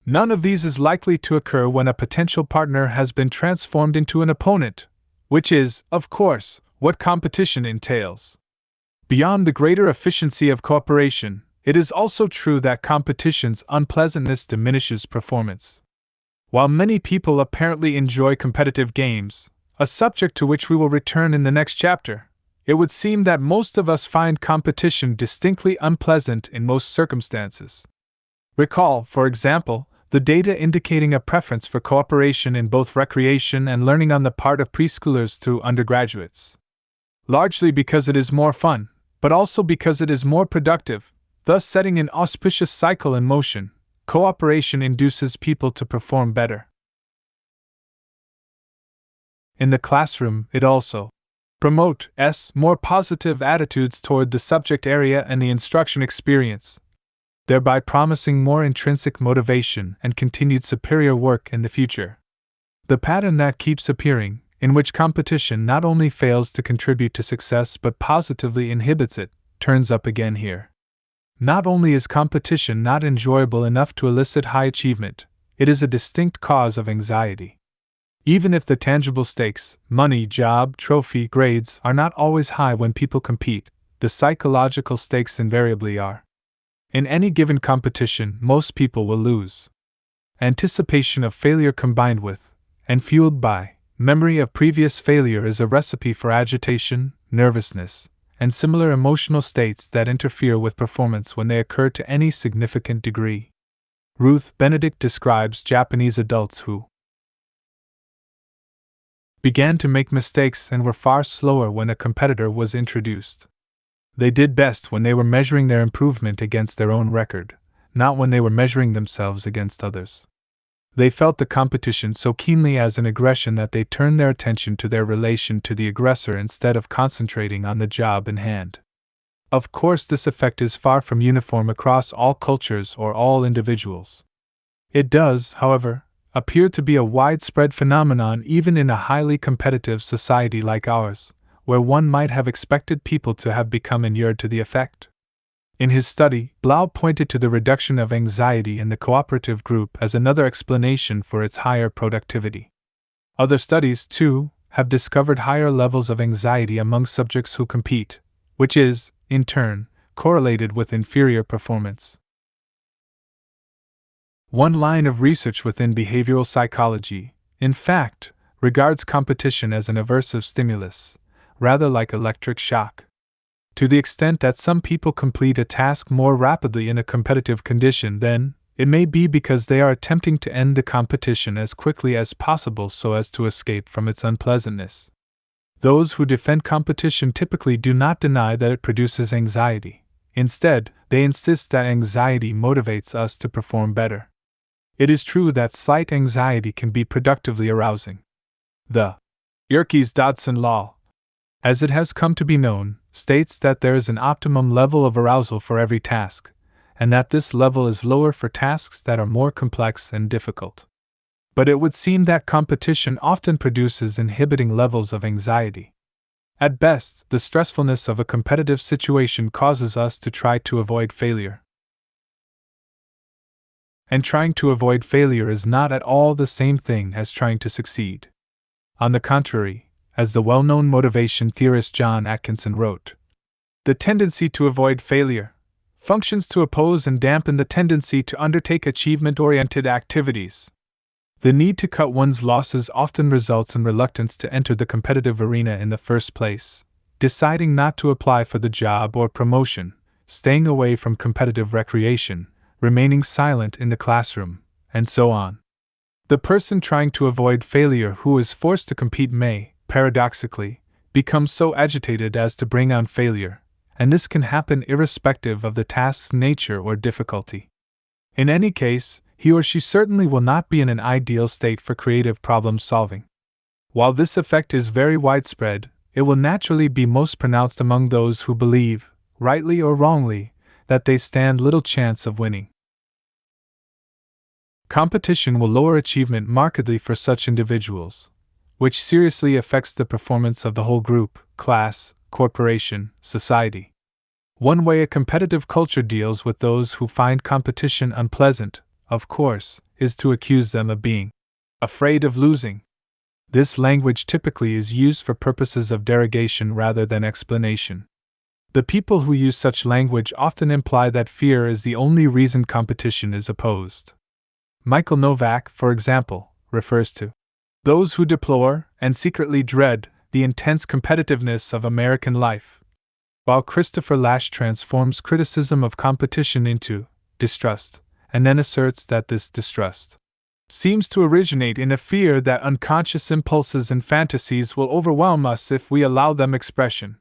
None of these is likely to occur when a potential partner has been transformed into an opponent, which is, of course, what competition entails. Beyond the greater efficiency of cooperation, it is also true that competition's unpleasantness diminishes performance. While many people apparently enjoy competitive games, a subject to which we will return in the next chapter, it would seem that most of us find competition distinctly unpleasant in most circumstances. Recall, for example, the data indicating a preference for cooperation in both recreation and learning on the part of preschoolers through undergraduates. Largely because it is more fun, but also because it is more productive, thus setting an auspicious cycle in motion, cooperation induces people to perform better. In the classroom, it also promotes more positive attitudes toward the subject area and the instruction experience, thereby promising more intrinsic motivation and continued superior work in the future. The pattern that keeps appearing, in which competition not only fails to contribute to success but positively inhibits it, turns up again here. Not only is competition not enjoyable enough to elicit high achievement, it is a distinct cause of anxiety. Even if the tangible stakes, money, job, trophy, grades, are not always high when people compete, the psychological stakes invariably are. In any given competition, most people will lose. Anticipation of failure combined with, and fueled by, memory of previous failure is a recipe for agitation, nervousness, and similar emotional states that interfere with performance when they occur to any significant degree. Ruth Benedict describes Japanese adults who began to make mistakes and were far slower when a competitor was introduced. They did best when they were measuring their improvement against their own record, not when they were measuring themselves against others. They felt the competition so keenly as an aggression that they turned their attention to their relation to the aggressor instead of concentrating on the job in hand. Of course, this effect is far from uniform across all cultures or all individuals. It does, however, appear to be a widespread phenomenon even in a highly competitive society like ours, where one might have expected people to have become inured to the effect. In his study, Blau pointed to the reduction of anxiety in the cooperative group as another explanation for its higher productivity. Other studies, too, have discovered higher levels of anxiety among subjects who compete, which is, in turn, correlated with inferior performance. One line of research within behavioral psychology, in fact, regards competition as an aversive stimulus, rather like electric shock. To the extent that some people complete a task more rapidly in a competitive condition, then it may be because they are attempting to end the competition as quickly as possible so as to escape from its unpleasantness. Those who defend competition typically do not deny that it produces anxiety. Instead, they insist that anxiety motivates us to perform better. It is true that slight anxiety can be productively arousing. The Yerkes-Dodson law, as it has come to be known, states that there is an optimum level of arousal for every task, and that this level is lower for tasks that are more complex and difficult. But it would seem that competition often produces inhibiting levels of anxiety. At best, the stressfulness of a competitive situation causes us to try to avoid failure. And trying to avoid failure is not at all the same thing as trying to succeed. On the contrary, as the well-known motivation theorist John Atkinson wrote, the tendency to avoid failure functions to oppose and dampen the tendency to undertake achievement-oriented activities. The need to cut one's losses often results in reluctance to enter the competitive arena in the first place, deciding not to apply for the job or promotion, staying away from competitive recreation, remaining silent in the classroom, and so on. The person trying to avoid failure who is forced to compete may, paradoxically, become so agitated as to bring on failure, and this can happen irrespective of the task's nature or difficulty. In any case, he or she certainly will not be in an ideal state for creative problem solving. While this effect is very widespread, it will naturally be most pronounced among those who believe, rightly or wrongly, that they stand little chance of winning. Competition will lower achievement markedly for such individuals, which seriously affects the performance of the whole group, class, corporation, society. One way a competitive culture deals with those who find competition unpleasant, of course, is to accuse them of being afraid of losing. This language typically is used for purposes of derogation rather than explanation. The people who use such language often imply that fear is the only reason competition is opposed. Michael Novak, for example, refers to those who deplore and secretly dread the intense competitiveness of American life, while Christopher Lasch transforms criticism of competition into distrust, and then asserts that this distrust seems to originate in a fear that unconscious impulses and fantasies will overwhelm us if we allow them expression.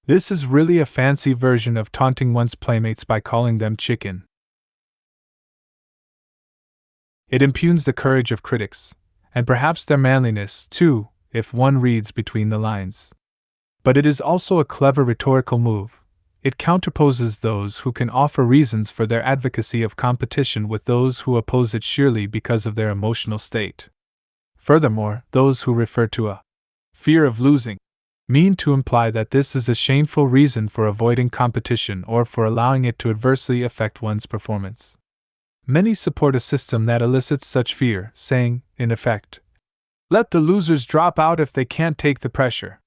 This is really a fancy version of taunting one's playmates by calling them chicken. It impugns the courage of critics, and perhaps their manliness, too, if one reads between the lines. But it is also a clever rhetorical move. It counterposes those who can offer reasons for their advocacy of competition with those who oppose it sheerly because of their emotional state. Furthermore, those who refer to a fear of losing mean to imply that this is a shameful reason for avoiding competition or for allowing it to adversely affect one's performance. Many support a system that elicits such fear, saying, in effect, "Let the losers drop out if they can't take the pressure."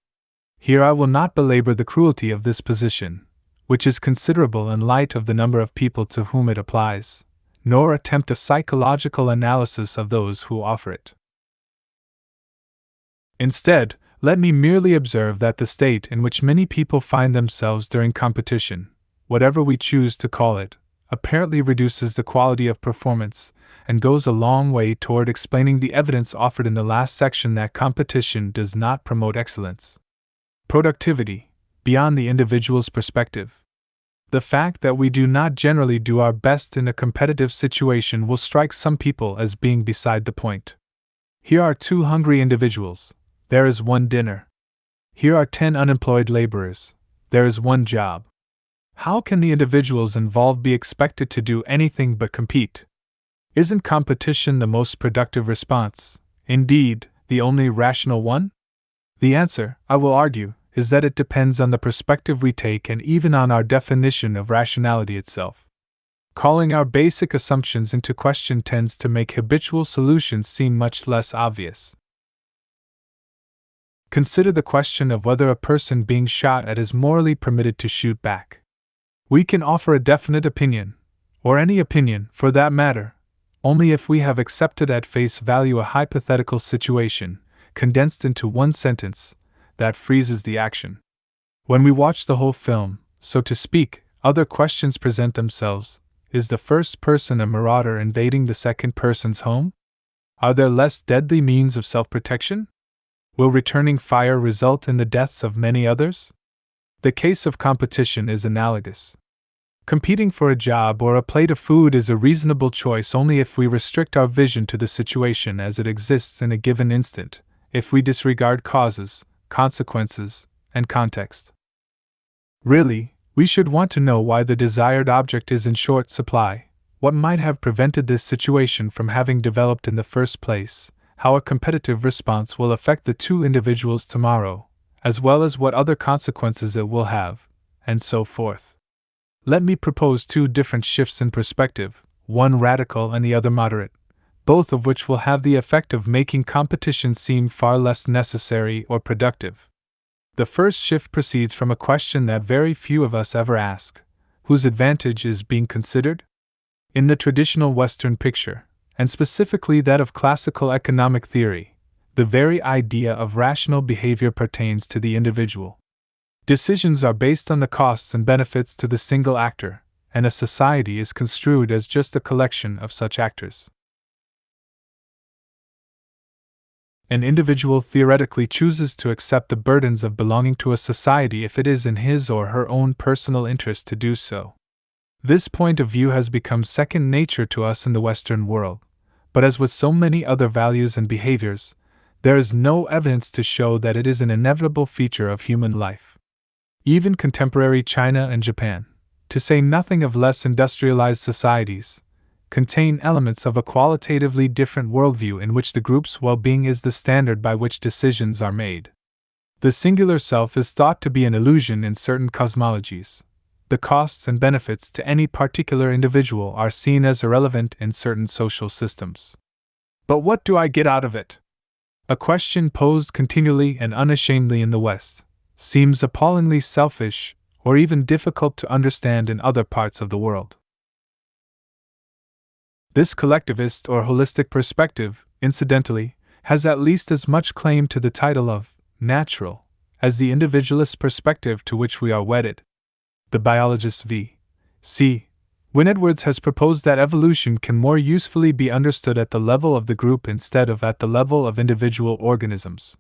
Here I will not belabor the cruelty of this position, which is considerable in light of the number of people to whom it applies, nor attempt a psychological analysis of those who offer it. Instead, let me merely observe that the state in which many people find themselves during competition, whatever we choose to call it, apparently reduces the quality of performance, and goes a long way toward explaining the evidence offered in the last section that competition does not promote excellence. Productivity, beyond the individual's perspective. The fact that we do not generally do our best in a competitive situation will strike some people as being beside the point. Here are 2 hungry individuals, there is 1 dinner. Here are 10 unemployed laborers, there is 1 job. How can the individuals involved be expected to do anything but compete? Isn't competition the most productive response, indeed, the only rational one? The answer, I will argue, is that it depends on the perspective we take and even on our definition of rationality itself. Calling our basic assumptions into question tends to make habitual solutions seem much less obvious. Consider the question of whether a person being shot at is morally permitted to shoot back. We can offer a definite opinion, or any opinion, for that matter, only if we have accepted at face value a hypothetical situation, condensed into 1 sentence, that freezes the action. When we watch the whole film, so to speak, other questions present themselves. Is the first person a marauder invading the second person's home? Are there less deadly means of self-protection? Will returning fire result in the deaths of many others? The case of competition is analogous. Competing for a job or a plate of food is a reasonable choice only if we restrict our vision to the situation as it exists in a given instant, if we disregard causes, consequences, and context. Really, we should want to know why the desired object is in short supply, what might have prevented this situation from having developed in the first place, how a competitive response will affect the 2 individuals tomorrow, as well as what other consequences it will have, and so forth. Let me propose 2 different shifts in perspective, one radical and the other moderate, both of which will have the effect of making competition seem far less necessary or productive. The first shift proceeds from a question that very few of us ever ask: whose advantage is being considered? In the traditional Western picture, and specifically that of classical economic theory, the very idea of rational behavior pertains to the individual. Decisions are based on the costs and benefits to the single actor, and a society is construed as just a collection of such actors. An individual theoretically chooses to accept the burdens of belonging to a society if it is in his or her own personal interest to do so. This point of view has become second nature to us in the Western world, but as with so many other values and behaviors, there is no evidence to show that it is an inevitable feature of human life. Even contemporary China and Japan, to say nothing of less industrialized societies, contain elements of a qualitatively different worldview in which the group's well-being is the standard by which decisions are made. The singular self is thought to be an illusion in certain cosmologies. The costs and benefits to any particular individual are seen as irrelevant in certain social systems. But what do I get out of it? A question posed continually and unashamedly in the West seems appallingly selfish or even difficult to understand in other parts of the world. This collectivist or holistic perspective, incidentally, has at least as much claim to the title of natural as the individualist perspective to which we are wedded. The biologist V.C. Wynne Edwards has proposed that evolution can more usefully be understood at the level of the group instead of at the level of individual organisms.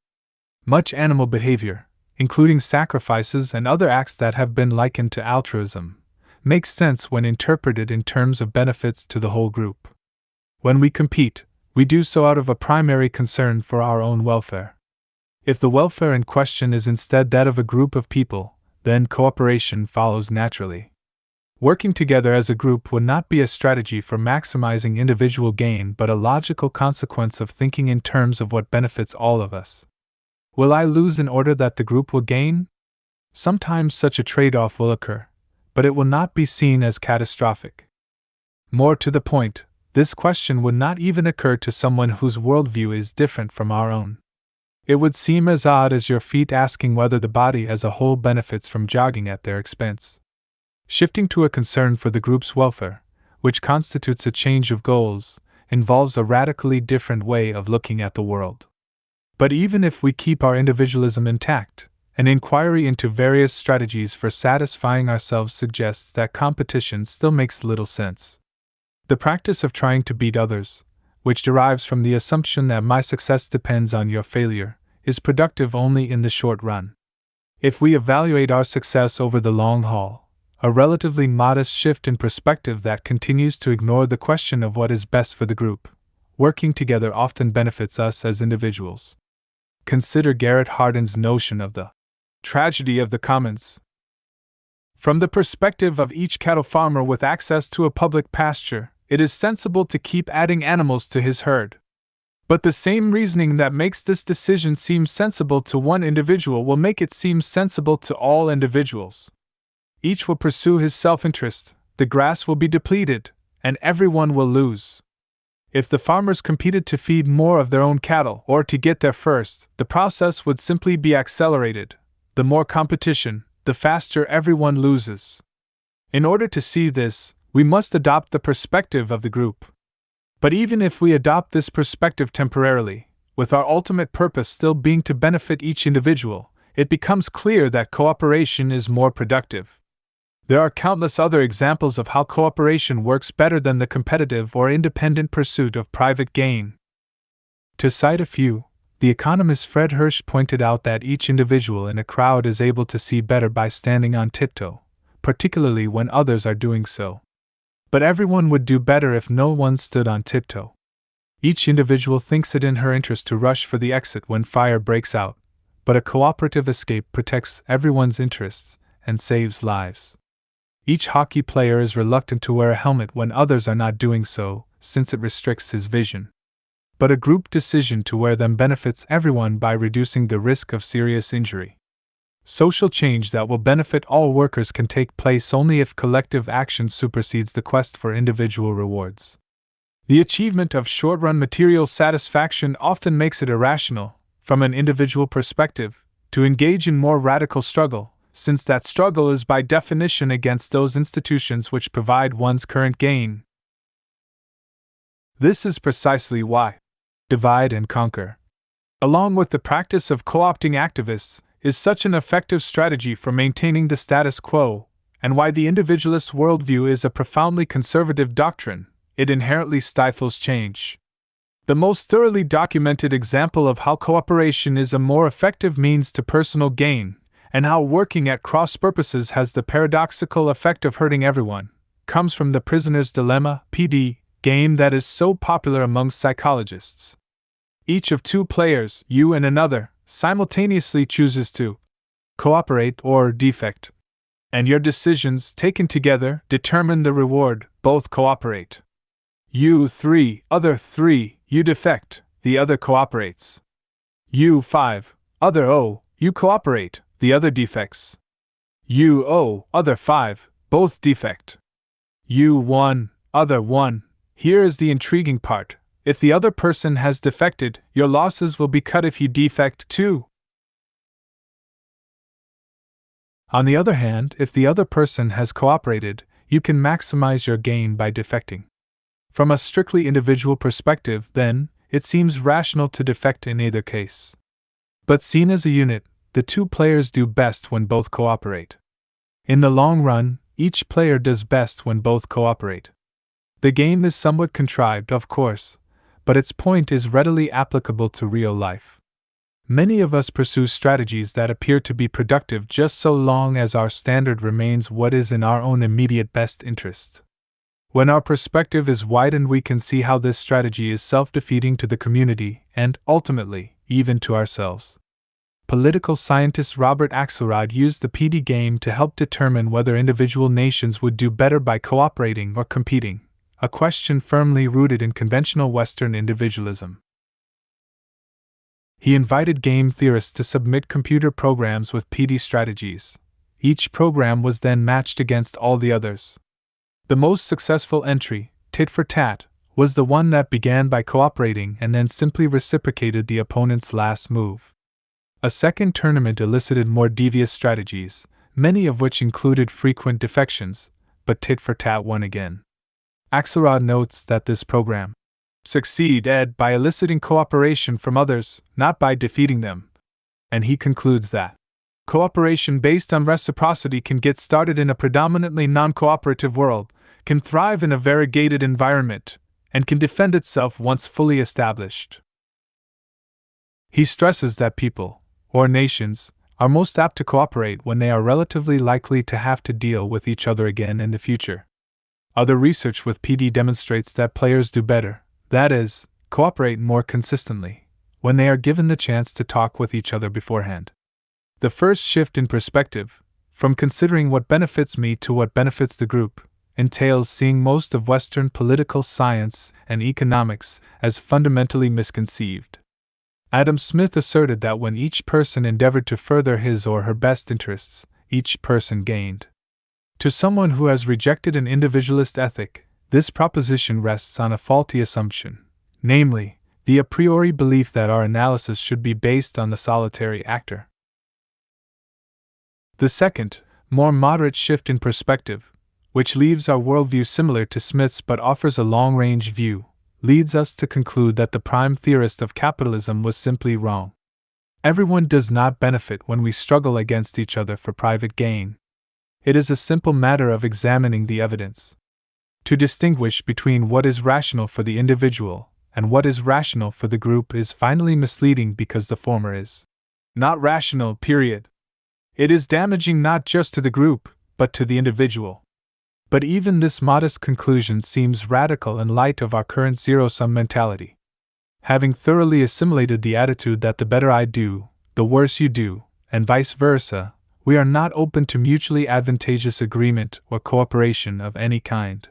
Much animal behavior, including sacrifices and other acts that have been likened to altruism, makes sense when interpreted in terms of benefits to the whole group. When we compete, we do so out of a primary concern for our own welfare. If the welfare in question is instead that of a group of people, then cooperation follows naturally. Working together as a group would not be a strategy for maximizing individual gain but a logical consequence of thinking in terms of what benefits all of us. Will I lose in order that the group will gain? Sometimes such a trade-off will occur, but it will not be seen as catastrophic. More to the point, this question would not even occur to someone whose worldview is different from our own. It would seem as odd as your feet asking whether the body as a whole benefits from jogging at their expense. Shifting to a concern for the group's welfare, which constitutes a change of goals, involves a radically different way of looking at the world. But even if we keep our individualism intact, an inquiry into various strategies for satisfying ourselves suggests that competition still makes little sense. The practice of trying to beat others, which derives from the assumption that my success depends on your failure, is productive only in the short run. If we evaluate our success over the long haul, a relatively modest shift in perspective that continues to ignore the question of what is best for the group, working together often benefits us as individuals. Consider Garrett Hardin's notion of the tragedy of the commons. From the perspective of each cattle farmer with access to a public pasture, it is sensible to keep adding animals to his herd. But the same reasoning that makes this decision seem sensible to one individual will make it seem sensible to all individuals. Each will pursue his self-interest, the grass will be depleted, and everyone will lose. If the farmers competed to feed more of their own cattle or to get there first, the process would simply be accelerated. The more competition, the faster everyone loses. In order to see this, we must adopt the perspective of the group. But even if we adopt this perspective temporarily, with our ultimate purpose still being to benefit each individual, it becomes clear that cooperation is more productive. There are countless other examples of how cooperation works better than the competitive or independent pursuit of private gain. To cite a few, the economist Fred Hirsch pointed out that each individual in a crowd is able to see better by standing on tiptoe, particularly when others are doing so. But everyone would do better if no one stood on tiptoe. Each individual thinks it in her interest to rush for the exit when fire breaks out, but a cooperative escape protects everyone's interests and saves lives. Each hockey player is reluctant to wear a helmet when others are not doing so, since it restricts his vision. But a group decision to wear them benefits everyone by reducing the risk of serious injury. Social change that will benefit all workers can take place only if collective action supersedes the quest for individual rewards. The achievement of short-run material satisfaction often makes it irrational, from an individual perspective, to engage in more radical struggle, since that struggle is by definition against those institutions which provide one's current gain. This is precisely why divide and conquer, along with the practice of co-opting activists, is such an effective strategy for maintaining the status quo, and why the individualist worldview is a profoundly conservative doctrine. It inherently stifles change. The most thoroughly documented example of how cooperation is a more effective means to personal gain, and how working at cross purposes has the paradoxical effect of hurting everyone, comes from the Prisoner's Dilemma (PD) game that is so popular among psychologists. Each of two players, you and another, simultaneously chooses to cooperate or defect. And your decisions, taken together, determine the reward. Both cooperate. You 3, other 3, you defect, the other cooperates. You 5, other O, you cooperate, the other defects. You O, other 5, both defect. You 1, other 1, here is the intriguing part. If the other person has defected, your losses will be cut if you defect too. On the other hand, if the other person has cooperated, you can maximize your gain by defecting. From a strictly individual perspective, then, it seems rational to defect in either case. But seen as a unit, the two players do best when both cooperate. In the long run, each player does best when both cooperate. The game is somewhat contrived, of course, but its point is readily applicable to real life. Many of us pursue strategies that appear to be productive just so long as our standard remains what is in our own immediate best interest. When our perspective is widened, we can see how this strategy is self-defeating to the community and, ultimately, even to ourselves. Political scientist Robert Axelrod used the PD game to help determine whether individual nations would do better by cooperating or competing, a question firmly rooted in conventional Western individualism. He invited game theorists to submit computer programs with PD strategies. Each program was then matched against all the others. The most successful entry, tit for tat, was the one that began by cooperating and then simply reciprocated the opponent's last move. A second tournament elicited more devious strategies, many of which included frequent defections, but tit for tat won again. Axelrod notes that this program succeeded by eliciting cooperation from others, not by defeating them. And he concludes that cooperation based on reciprocity can get started in a predominantly non-cooperative world, can thrive in a variegated environment, and can defend itself once fully established. He stresses that people, or nations, are most apt to cooperate when they are relatively likely to have to deal with each other again in the future. Other research with PD demonstrates that players do better, that is, cooperate more consistently, when they are given the chance to talk with each other beforehand. The first shift in perspective, from considering what benefits me to what benefits the group, entails seeing most of Western political science and economics as fundamentally misconceived. Adam Smith asserted that when each person endeavored to further his or her best interests, each person gained. To someone who has rejected an individualist ethic, this proposition rests on a faulty assumption, namely, the a priori belief that our analysis should be based on the solitary actor. The second, more moderate shift in perspective, which leaves our worldview similar to Smith's but offers a long-range view, leads us to conclude that the prime theorist of capitalism was simply wrong. Everyone does not benefit when we struggle against each other for private gain. It is a simple matter of examining the evidence. To distinguish between what is rational for the individual and what is rational for the group is finally misleading because the former is not rational, period. It is damaging not just to the group, but to the individual. But even this modest conclusion seems radical in light of our current zero-sum mentality. Having thoroughly assimilated the attitude that the better I do, the worse you do, and vice versa, we are not open to mutually advantageous agreement or cooperation of any kind.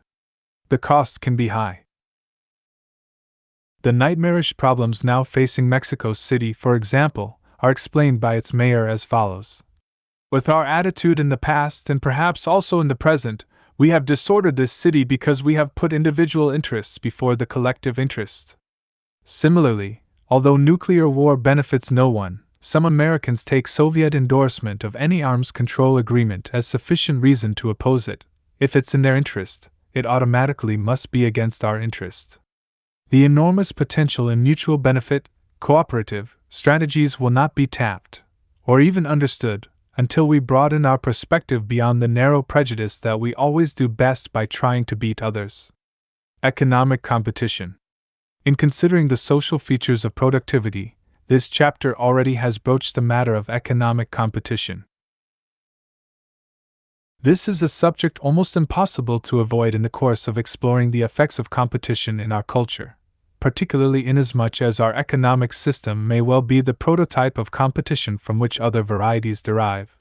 The costs can be high. The nightmarish problems now facing Mexico City, for example, are explained by its mayor as follows. With our attitude in the past and perhaps also in the present, we have disordered this city because we have put individual interests before the collective interest. Similarly, although nuclear war benefits no one, some Americans take Soviet endorsement of any arms control agreement as sufficient reason to oppose it. If it's in their interest, it automatically must be against our interest. The enormous potential in mutual benefit, cooperative strategies will not be tapped, or even understood, until we broaden our perspective beyond the narrow prejudice that we always do best by trying to beat others. Economic competition. In considering the social features of productivity, this chapter already has broached the matter of economic competition. This is a subject almost impossible to avoid in the course of exploring the effects of competition in our culture, particularly inasmuch as our economic system may well be the prototype of competition from which other varieties derive.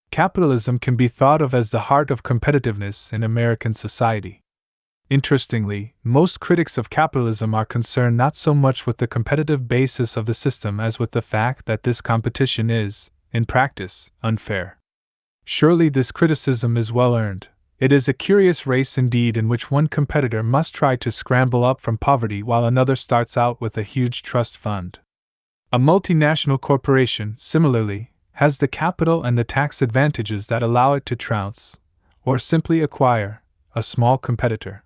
Capitalism can be thought of as the heart of competitiveness in American society. Interestingly, most critics of capitalism are concerned not so much with the competitive basis of the system as with the fact that this competition is, in practice, unfair. Surely this criticism is well earned. It is a curious race indeed in which one competitor must try to scramble up from poverty while another starts out with a huge trust fund. A multinational corporation, similarly, has the capital and the tax advantages that allow it to trounce, or simply acquire, a small competitor.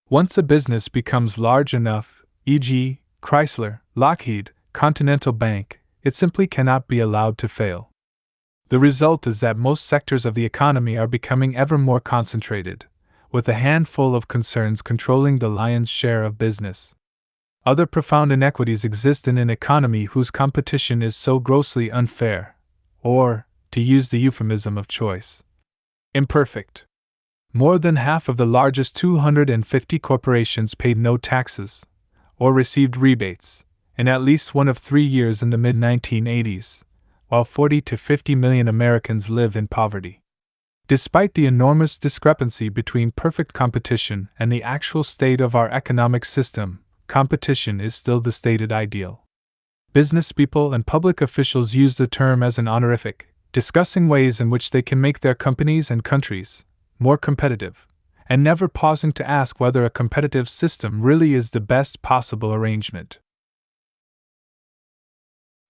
Once a business becomes large enough, e.g., Chrysler, Lockheed, Continental Bank, it simply cannot be allowed to fail. The result is that most sectors of the economy are becoming ever more concentrated, with a handful of concerns controlling the lion's share of business. Other profound inequities exist in an economy whose competition is so grossly unfair, or, to use the euphemism of choice, imperfect. More than half of the largest 250 corporations paid no taxes, or received rebates, in at least one of 3 years in the mid-1980s. While 40 to 50 million Americans live in poverty. Despite the enormous discrepancy between perfect competition and the actual state of our economic system, competition is still the stated ideal. Businesspeople and public officials use the term as an honorific, discussing ways in which they can make their companies and countries more competitive, and never pausing to ask whether a competitive system really is the best possible arrangement.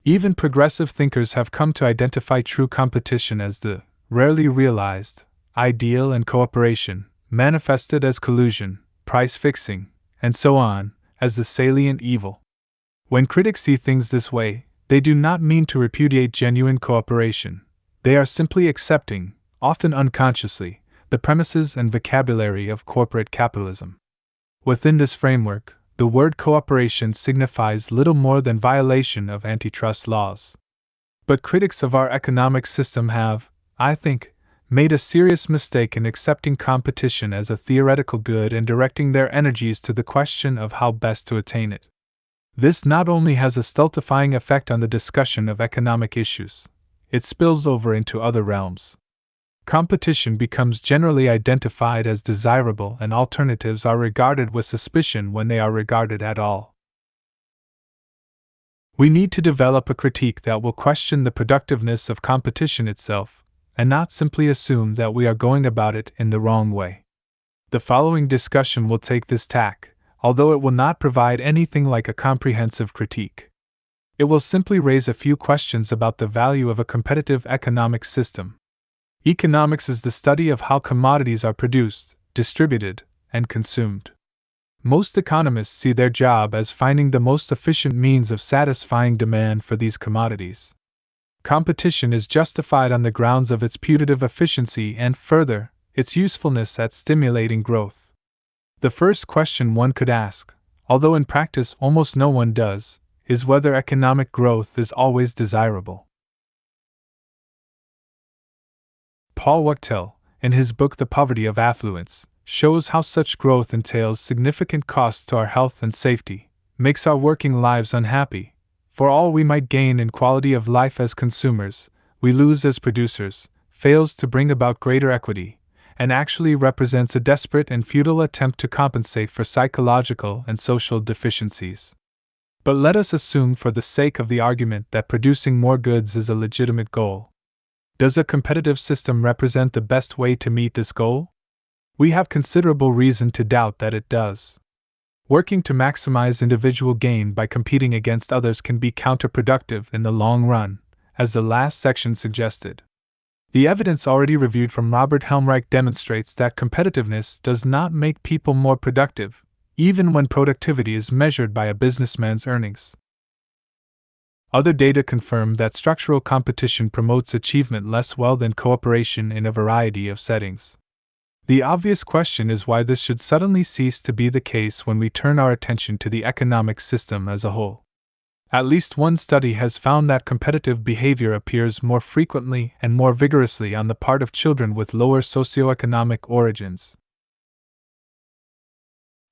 Even progressive thinkers have come to identify true competition as the rarely realized ideal, and cooperation, manifested as collusion, price fixing, and so on, as the salient evil. When critics see things this way, they do not mean to repudiate genuine cooperation. They are simply accepting, often unconsciously, the premises and vocabulary of corporate capitalism. Within this framework, the word cooperation signifies little more than violation of antitrust laws. But critics of our economic system have, I think, made a serious mistake in accepting competition as a theoretical good and directing their energies to the question of how best to attain it. This not only has a stultifying effect on the discussion of economic issues, it spills over into other realms. Competition becomes generally identified as desirable, and alternatives are regarded with suspicion when they are regarded at all. We need to develop a critique that will question the productiveness of competition itself, and not simply assume that we are going about it in the wrong way. The following discussion will take this tack, although it will not provide anything like a comprehensive critique. It will simply raise a few questions about the value of a competitive economic system. Economics is the study of how commodities are produced, distributed, and consumed. Most economists see their job as finding the most efficient means of satisfying demand for these commodities. Competition is justified on the grounds of its putative efficiency and, further, its usefulness at stimulating growth. The first question one could ask, although in practice almost no one does, is whether economic growth is always desirable. Paul Wachtel, in his book The Poverty of Affluence, shows how such growth entails significant costs to our health and safety, makes our working lives unhappy. For all we might gain in quality of life as consumers, we lose as producers, fails to bring about greater equity, and actually represents a desperate and futile attempt to compensate for psychological and social deficiencies. But let us assume for the sake of the argument that producing more goods is a legitimate goal. Does a competitive system represent the best way to meet this goal? We have considerable reason to doubt that it does. Working to maximize individual gain by competing against others can be counterproductive in the long run, as the last section suggested. The evidence already reviewed from Robert Helmreich demonstrates that competitiveness does not make people more productive, even when productivity is measured by a businessman's earnings. Other data confirm that structural competition promotes achievement less well than cooperation in a variety of settings. The obvious question is why this should suddenly cease to be the case when we turn our attention to the economic system as a whole. At least one study has found that competitive behavior appears more frequently and more vigorously on the part of children with lower socioeconomic origins.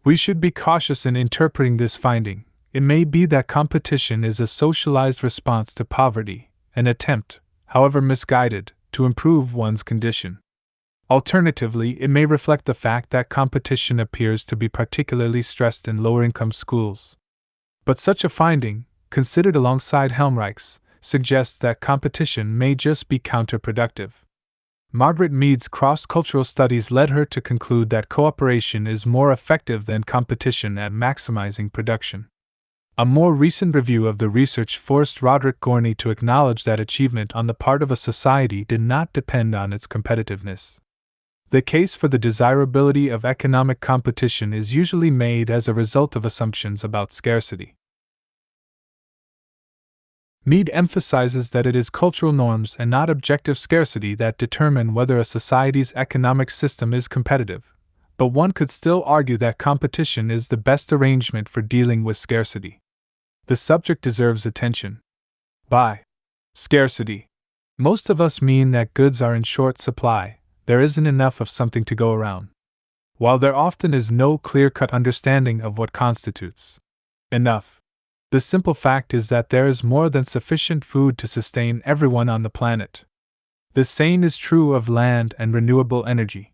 We should be cautious in interpreting this finding. It may be that competition is a socialized response to poverty, an attempt, however misguided, to improve one's condition. Alternatively, it may reflect the fact that competition appears to be particularly stressed in lower-income schools. But such a finding, considered alongside Helmreich's, suggests that competition may just be counterproductive. Margaret Mead's cross-cultural studies led her to conclude that cooperation is more effective than competition at maximizing production. A more recent review of the research forced Roderick Gorney to acknowledge that achievement on the part of a society did not depend on its competitiveness. The case for the desirability of economic competition is usually made as a result of assumptions about scarcity. Mead emphasizes that it is cultural norms and not objective scarcity that determine whether a society's economic system is competitive, but one could still argue that competition is the best arrangement for dealing with scarcity. The subject deserves attention. By scarcity, most of us mean that goods are in short supply, there isn't enough of something to go around. While there often is no clear-cut understanding of what constitutes enough, the simple fact is that there is more than sufficient food to sustain everyone on the planet. The same is true of land and renewable energy.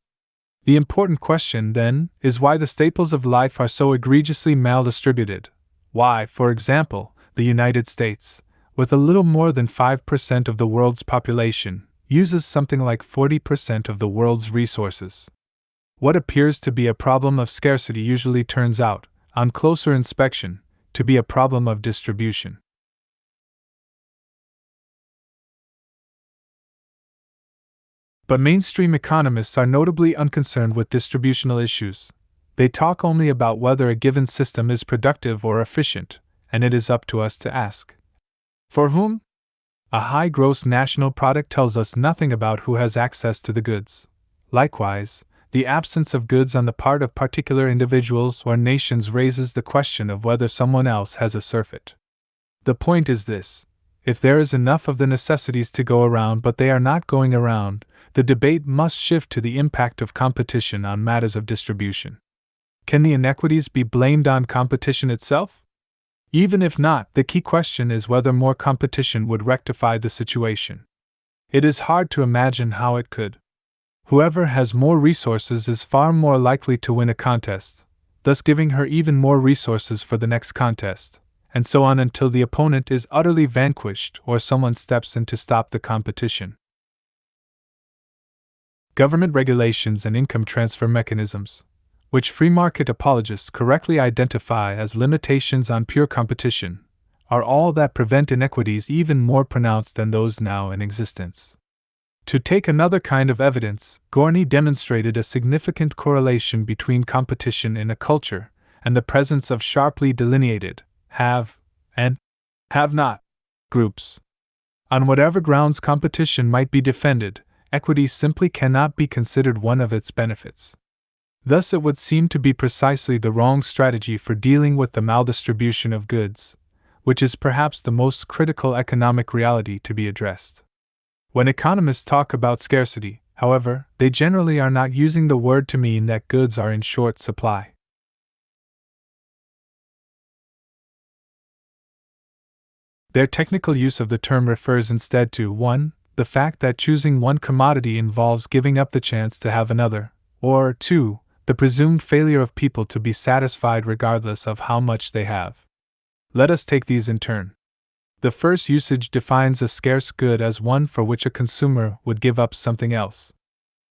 The important question, then, is why the staples of life are so egregiously maldistributed. Why, for example, the United States, with a little more than 5% of the world's population, uses something like 40% of the world's resources. What appears to be a problem of scarcity usually turns out, on closer inspection, to be a problem of distribution. But mainstream economists are notably unconcerned with distributional issues. They talk only about whether a given system is productive or efficient, and it is up to us to ask. For whom? A high gross national product tells us nothing about who has access to the goods. Likewise, the absence of goods on the part of particular individuals or nations raises the question of whether someone else has a surfeit. The point is this: if there is enough of the necessities to go around but they are not going around, the debate must shift to the impact of competition on matters of distribution. Can the inequities be blamed on competition itself? Even if not, the key question is whether more competition would rectify the situation. It is hard to imagine how it could. Whoever has more resources is far more likely to win a contest, thus giving her even more resources for the next contest, and so on until the opponent is utterly vanquished or someone steps in to stop the competition. Government regulations and income transfer mechanisms, which free market apologists correctly identify as limitations on pure competition, are all that prevent inequities even more pronounced than those now in existence. To take another kind of evidence, Gorney demonstrated a significant correlation between competition in a culture and the presence of sharply delineated have and have not groups. On whatever grounds competition might be defended, equity simply cannot be considered one of its benefits. Thus, it would seem to be precisely the wrong strategy for dealing with the maldistribution of goods, which is perhaps the most critical economic reality to be addressed. When economists talk about scarcity, however, they generally are not using the word to mean that goods are in short supply. Their technical use of the term refers instead to 1. The fact that choosing one commodity involves giving up the chance to have another, or 2. The presumed failure of people to be satisfied regardless of how much they have. Let us take these in turn. The first usage defines a scarce good as one for which a consumer would give up something else.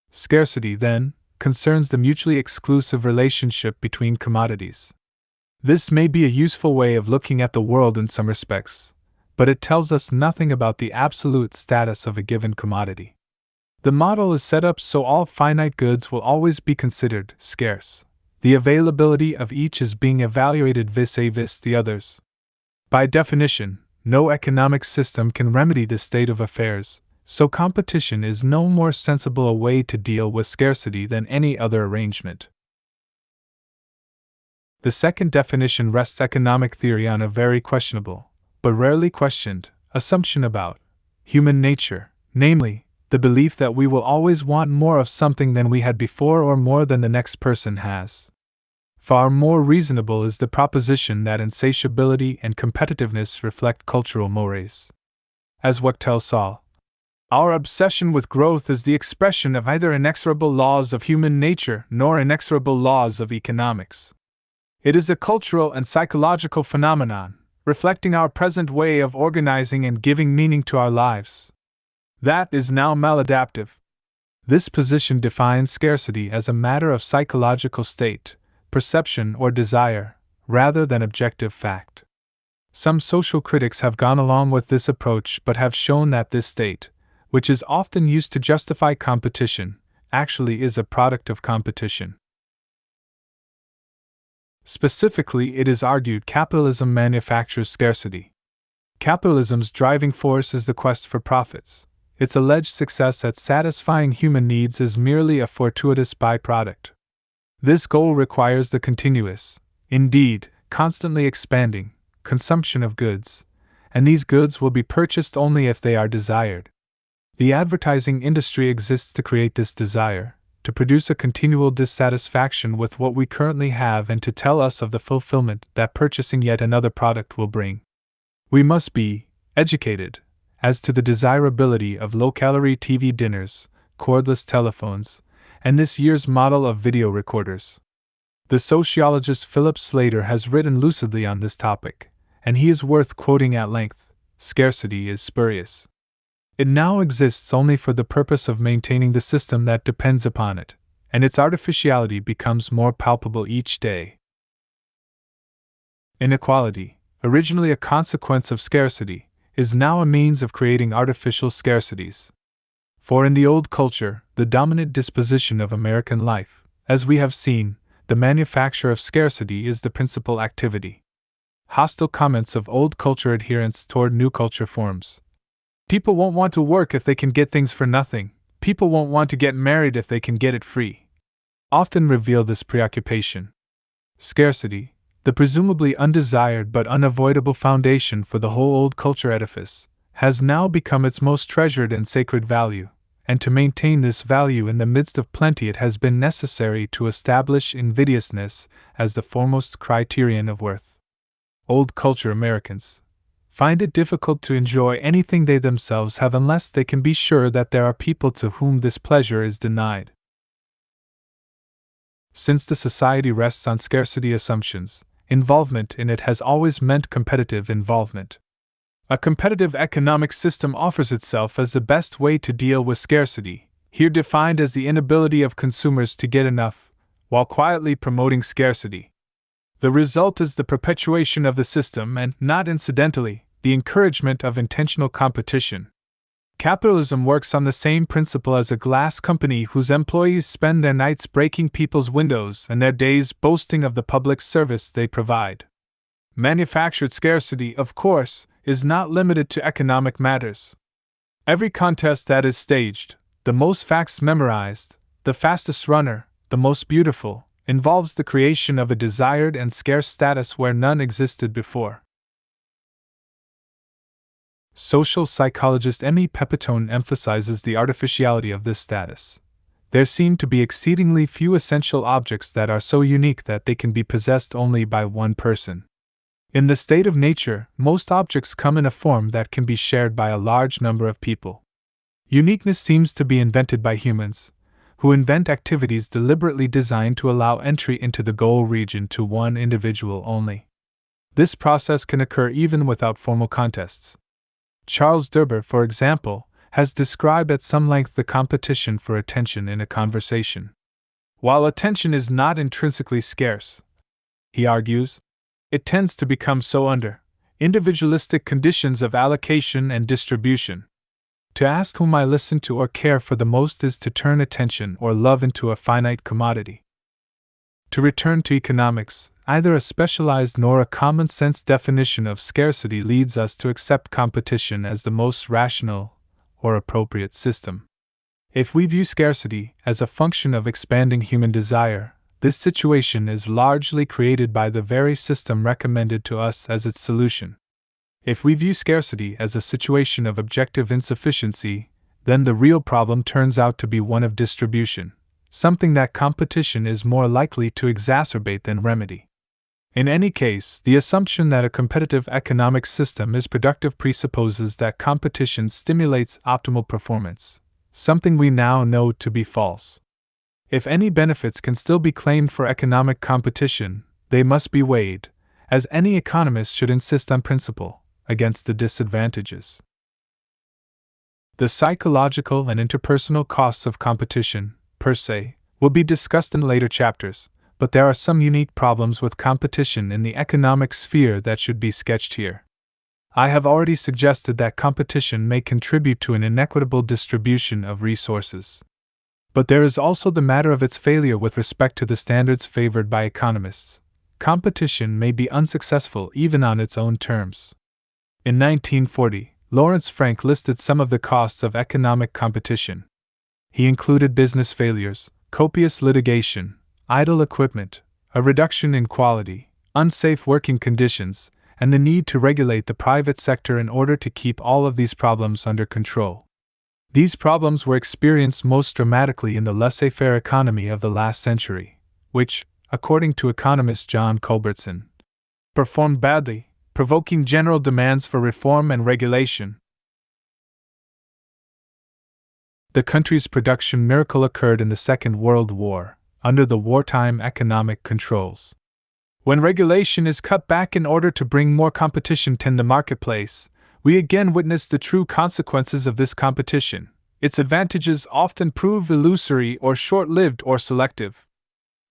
Scarcity, then, concerns the mutually exclusive relationship between commodities. This may be a useful way of looking at the world in some respects, but it tells us nothing about the absolute status of a given commodity. The model is set up so all finite goods will always be considered scarce, The availability of each is being evaluated vis-a-vis the others. By definition, no economic system can remedy this state of affairs, so competition is no more sensible a way to deal with scarcity than any other arrangement. The second definition rests economic theory on a very questionable, but rarely questioned, assumption about human nature, namely, the belief that we will always want more of something than we had before or more than the next person has. Far more reasonable is the proposition that insatiability and competitiveness reflect cultural mores. As Wachtel saw, our obsession with growth is the expression of either inexorable laws of human nature nor inexorable laws of economics. It is a cultural and psychological phenomenon, reflecting our present way of organizing and giving meaning to our lives. That is now maladaptive. This position defines scarcity as a matter of psychological state, perception, or desire, rather than objective fact. Some social critics have gone along with this approach but have shown that this state, which is often used to justify competition, actually is a product of competition. Specifically, it is argued capitalism manufactures scarcity. Capitalism's driving force is the quest for profits. Its alleged success at satisfying human needs is merely a fortuitous byproduct. This goal requires the continuous, indeed, constantly expanding, consumption of goods, and these goods will be purchased only if they are desired. The advertising industry exists to create this desire, to produce a continual dissatisfaction with what we currently have and to tell us of the fulfillment that purchasing yet another product will bring. We must be educated as to the desirability of low-calorie TV dinners, cordless telephones, and this year's model of video recorders. The sociologist Philip Slater has written lucidly on this topic, and he is worth quoting at length. Scarcity is spurious. It now exists only for the purpose of maintaining the system that depends upon it, and its artificiality becomes more palpable each day. Inequality, originally a consequence of scarcity, is now a means of creating artificial scarcities. For in the old culture, the dominant disposition of American life, as we have seen, the manufacture of scarcity is the principal activity. Hostile comments of old culture adherents toward new culture forms. People won't want to work if they can get things for nothing. People won't want to get married if they can get it free. Often reveal this preoccupation. Scarcity, the presumably undesired but unavoidable foundation for the whole old culture edifice, has now become its most treasured and sacred value, and to maintain this value in the midst of plenty it has been necessary to establish invidiousness as the foremost criterion of worth. Old culture Americans find it difficult to enjoy anything they themselves have unless they can be sure that there are people to whom this pleasure is denied. Since the society rests on scarcity assumptions, involvement in it has always meant competitive involvement. A competitive economic system offers itself as the best way to deal with scarcity, here defined as the inability of consumers to get enough, while quietly promoting scarcity. The result is the perpetuation of the system and, not incidentally, the encouragement of intentional competition. Capitalism works on the same principle as a glass company whose employees spend their nights breaking people's windows and their days boasting of the public service they provide. Manufactured scarcity, of course, is not limited to economic matters. Every contest that is staged, the most facts memorized, the fastest runner, the most beautiful, involves the creation of a desired and scarce status where none existed before. Social psychologist Emmy Pepitone emphasizes the artificiality of this status. There seem to be exceedingly few essential objects that are so unique that they can be possessed only by one person. In the state of nature, most objects come in a form that can be shared by a large number of people. Uniqueness seems to be invented by humans, who invent activities deliberately designed to allow entry into the goal region to one individual only. This process can occur even without formal contests. Charles Derber, for example, has described at some length the competition for attention in a conversation. While attention is not intrinsically scarce, he argues, it tends to become so under individualistic conditions of allocation and distribution. To ask whom I listen to or care for the most is to turn attention or love into a finite commodity. To return to economics, neither a specialized nor a common sense definition of scarcity leads us to accept competition as the most rational or appropriate system. If we view scarcity as a function of expanding human desire, this situation is largely created by the very system recommended to us as its solution. If we view scarcity as a situation of objective insufficiency, then the real problem turns out to be one of distribution, something that competition is more likely to exacerbate than remedy. In any case, the assumption that a competitive economic system is productive presupposes that competition stimulates optimal performance, something we now know to be false. If any benefits can still be claimed for economic competition, they must be weighed, as any economist should insist on principle, against the disadvantages. The psychological and interpersonal costs of competition, per se, will be discussed in later chapters, but there are some unique problems with competition in the economic sphere that should be sketched here. I have already suggested that competition may contribute to an inequitable distribution of resources. But there is also the matter of its failure with respect to the standards favored by economists. Competition may be unsuccessful even on its own terms. In 1940, Lawrence Frank listed some of the costs of economic competition. He included business failures, copious litigation, idle equipment, a reduction in quality, unsafe working conditions, and the need to regulate the private sector in order to keep all of these problems under control. These problems were experienced most dramatically in the laissez-faire economy of the last century, which, according to economist John Culbertson, performed badly, provoking general demands for reform and regulation. The country's production miracle occurred in the Second World War, under the wartime economic controls. When regulation is cut back in order to bring more competition to the marketplace, we again witness the true consequences of this competition. Its advantages often prove illusory or short-lived or selective.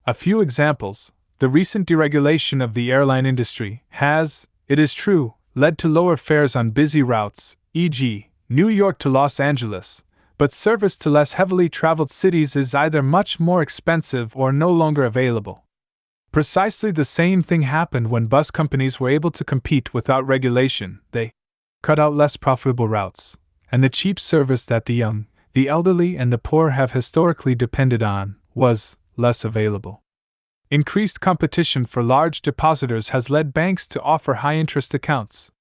A few examples: the recent deregulation of the airline industry has, it is true, led to lower fares on busy routes, e.g., New York to Los Angeles, but service to less heavily traveled cities is either much more expensive or no longer available. Precisely the same thing happened when bus companies were able to compete without regulation. They cut out less profitable routes, and the cheap service that the young, the elderly, and the poor have historically depended on was less available. Increased competition for large depositors has led banks to offer high-interest accounts.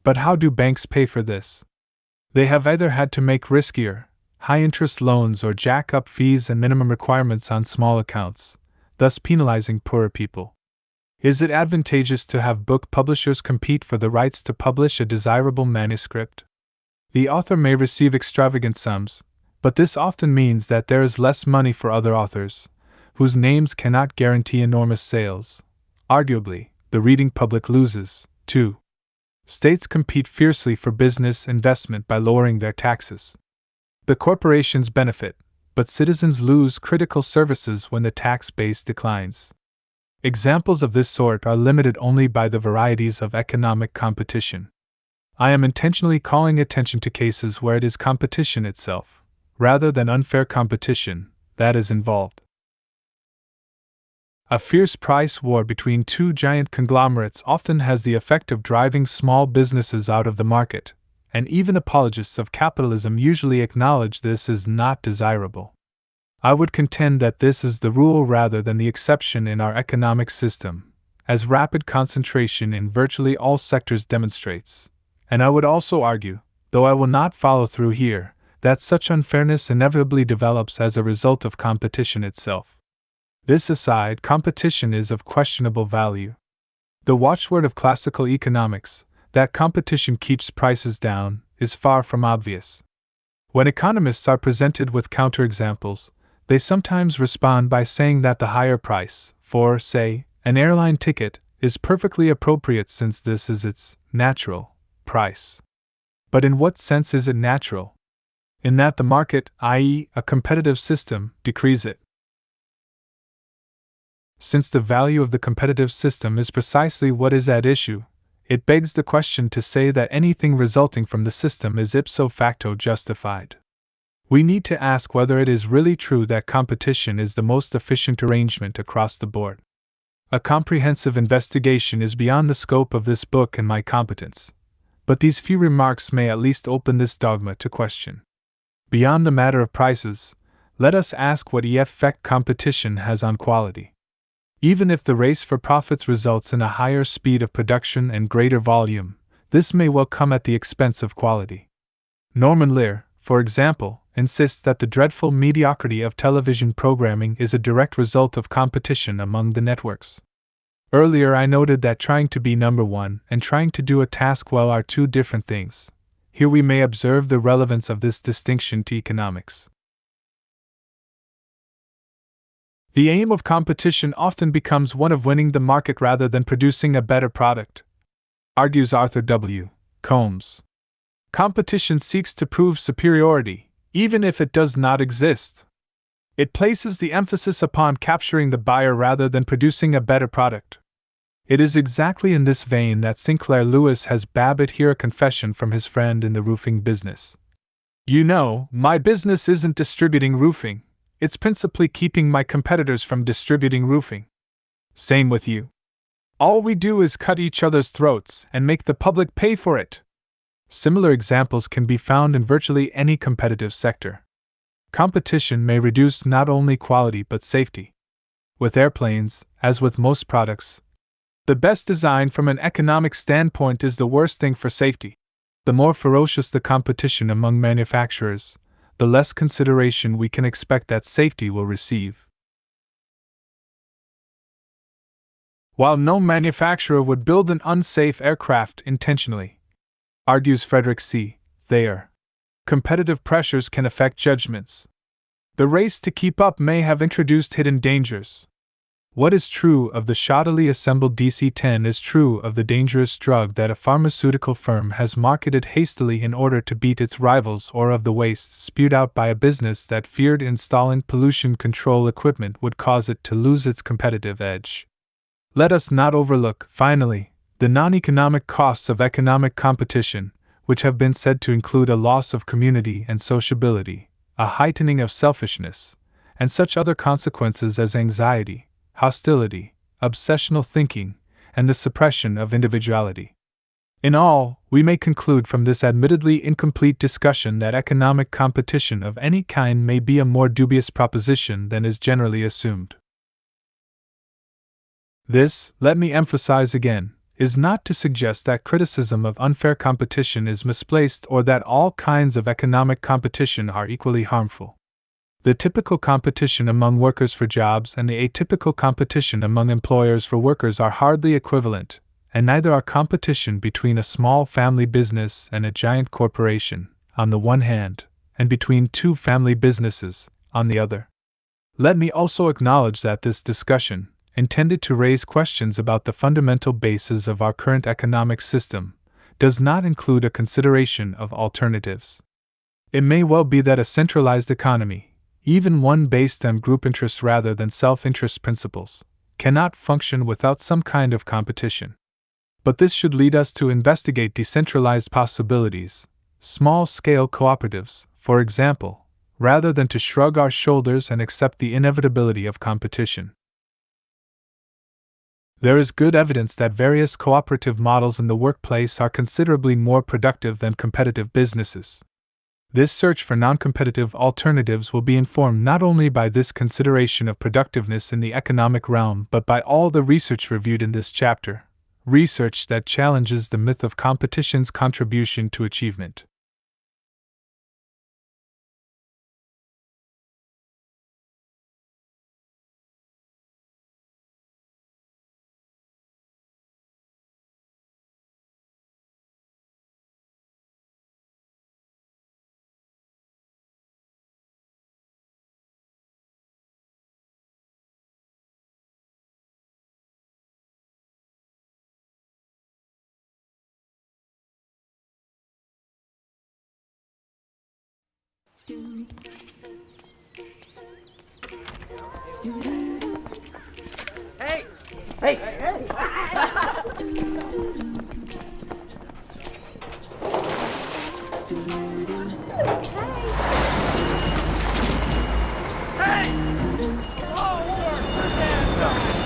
But how do banks pay for this? They have either had to make riskier, high-interest loans or jack up fees and minimum requirements on small accounts, thus penalizing poorer people. Is it advantageous to have book publishers compete for the rights to publish a desirable manuscript? The author may receive extravagant sums, but this often means that there is less money for other authors, whose names cannot guarantee enormous sales. Arguably, the reading public loses, too. States compete fiercely for business investment by lowering their taxes. The corporations benefit, but citizens lose critical services when the tax base declines. Examples of this sort are limited only by the varieties of economic competition. I am intentionally calling attention to cases where it is competition itself, rather than unfair competition, that is involved. A fierce price war between two giant conglomerates often has the effect of driving small businesses out of the market, and even apologists of capitalism usually acknowledge this is not desirable. I would contend that this is the rule rather than the exception in our economic system, as rapid concentration in virtually all sectors demonstrates, and I would also argue, though I will not follow through here, that such unfairness inevitably develops as a result of competition itself. This aside, competition is of questionable value. The watchword of classical economics, that competition keeps prices down, is far from obvious. When economists are presented with counterexamples, they sometimes respond by saying that the higher price, for, say, an airline ticket, is perfectly appropriate since this is its natural price. But in what sense is it natural? In that the market, i.e., a competitive system, decrees it. Since the value of the competitive system is precisely what is at issue, it begs the question to say that anything resulting from the system is ipso facto justified. We need to ask whether it is really true that competition is the most efficient arrangement across the board. A comprehensive investigation is beyond the scope of this book and my competence, but these few remarks may at least open this dogma to question. Beyond the matter of prices, let us ask what effect competition has on quality. Even if the race for profits results in a higher speed of production and greater volume, this may well come at the expense of quality. Norman Lear, for example, insists that the dreadful mediocrity of television programming is a direct result of competition among the networks. Earlier I noted that trying to be number one and trying to do a task well are two different things. Here we may observe the relevance of this distinction to economics. The aim of competition often becomes one of winning the market rather than producing a better product, argues Arthur W. Kohn. Competition seeks to prove superiority, even if it does not exist. It places the emphasis upon capturing the buyer rather than producing a better product. It is exactly in this vein that Sinclair Lewis has Babbitt hear a confession from his friend in the roofing business. "You know, my business isn't distributing roofing. It's principally keeping my competitors from distributing roofing. Same with you. All we do is cut each other's throats and make the public pay for it." Similar examples can be found in virtually any competitive sector. Competition may reduce not only quality but safety. With airplanes, as with most products, the best design from an economic standpoint is the worst thing for safety. The more ferocious the competition among manufacturers, the less consideration we can expect that safety will receive. While no manufacturer would build an unsafe aircraft intentionally, argues Frederick C. Thayer, competitive pressures can affect judgments. The race to keep up may have introduced hidden dangers. What is true of the shoddily assembled DC-10 is true of the dangerous drug that a pharmaceutical firm has marketed hastily in order to beat its rivals, or of the waste spewed out by a business that feared installing pollution control equipment would cause it to lose its competitive edge. Let us not overlook, finally, the non-economic costs of economic competition, which have been said to include a loss of community and sociability, a heightening of selfishness, and such other consequences as anxiety, hostility, obsessional thinking, and the suppression of individuality. In all, we may conclude from this admittedly incomplete discussion that economic competition of any kind may be a more dubious proposition than is generally assumed. This, let me emphasize again, is not to suggest that criticism of unfair competition is misplaced or that all kinds of economic competition are equally harmful. The typical competition among workers for jobs and the atypical competition among employers for workers are hardly equivalent, and neither are competition between a small family business and a giant corporation, on the one hand, and between two family businesses, on the other. Let me also acknowledge that this discussion, intended to raise questions about the fundamental basis of our current economic system, does not include a consideration of alternatives. It may well be that a centralized economy, even one based on group interests rather than self-interest principles, cannot function without some kind of competition. But this should lead us to investigate decentralized possibilities, small-scale cooperatives, for example, rather than to shrug our shoulders and accept the inevitability of competition. There is good evidence that various cooperative models in the workplace are considerably more productive than competitive businesses. This search for non-competitive alternatives will be informed not only by this consideration of productiveness in the economic realm but by all the research reviewed in this chapter, research that challenges the myth of competition's contribution to achievement. Hey! Hey! Hey!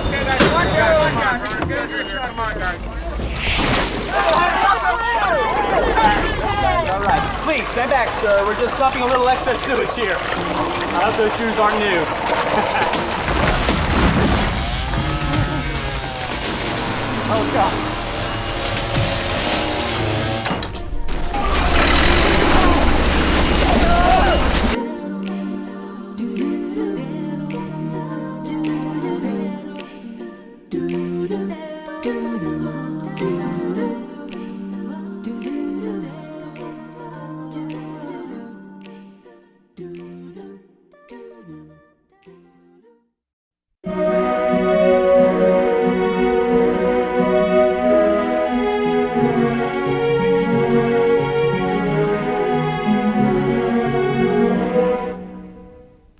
Okay, guys, watch out. Come on, guys. All right, please stand back, sir. We're just dumping a little excess sewage here. I hope those shoes aren't new.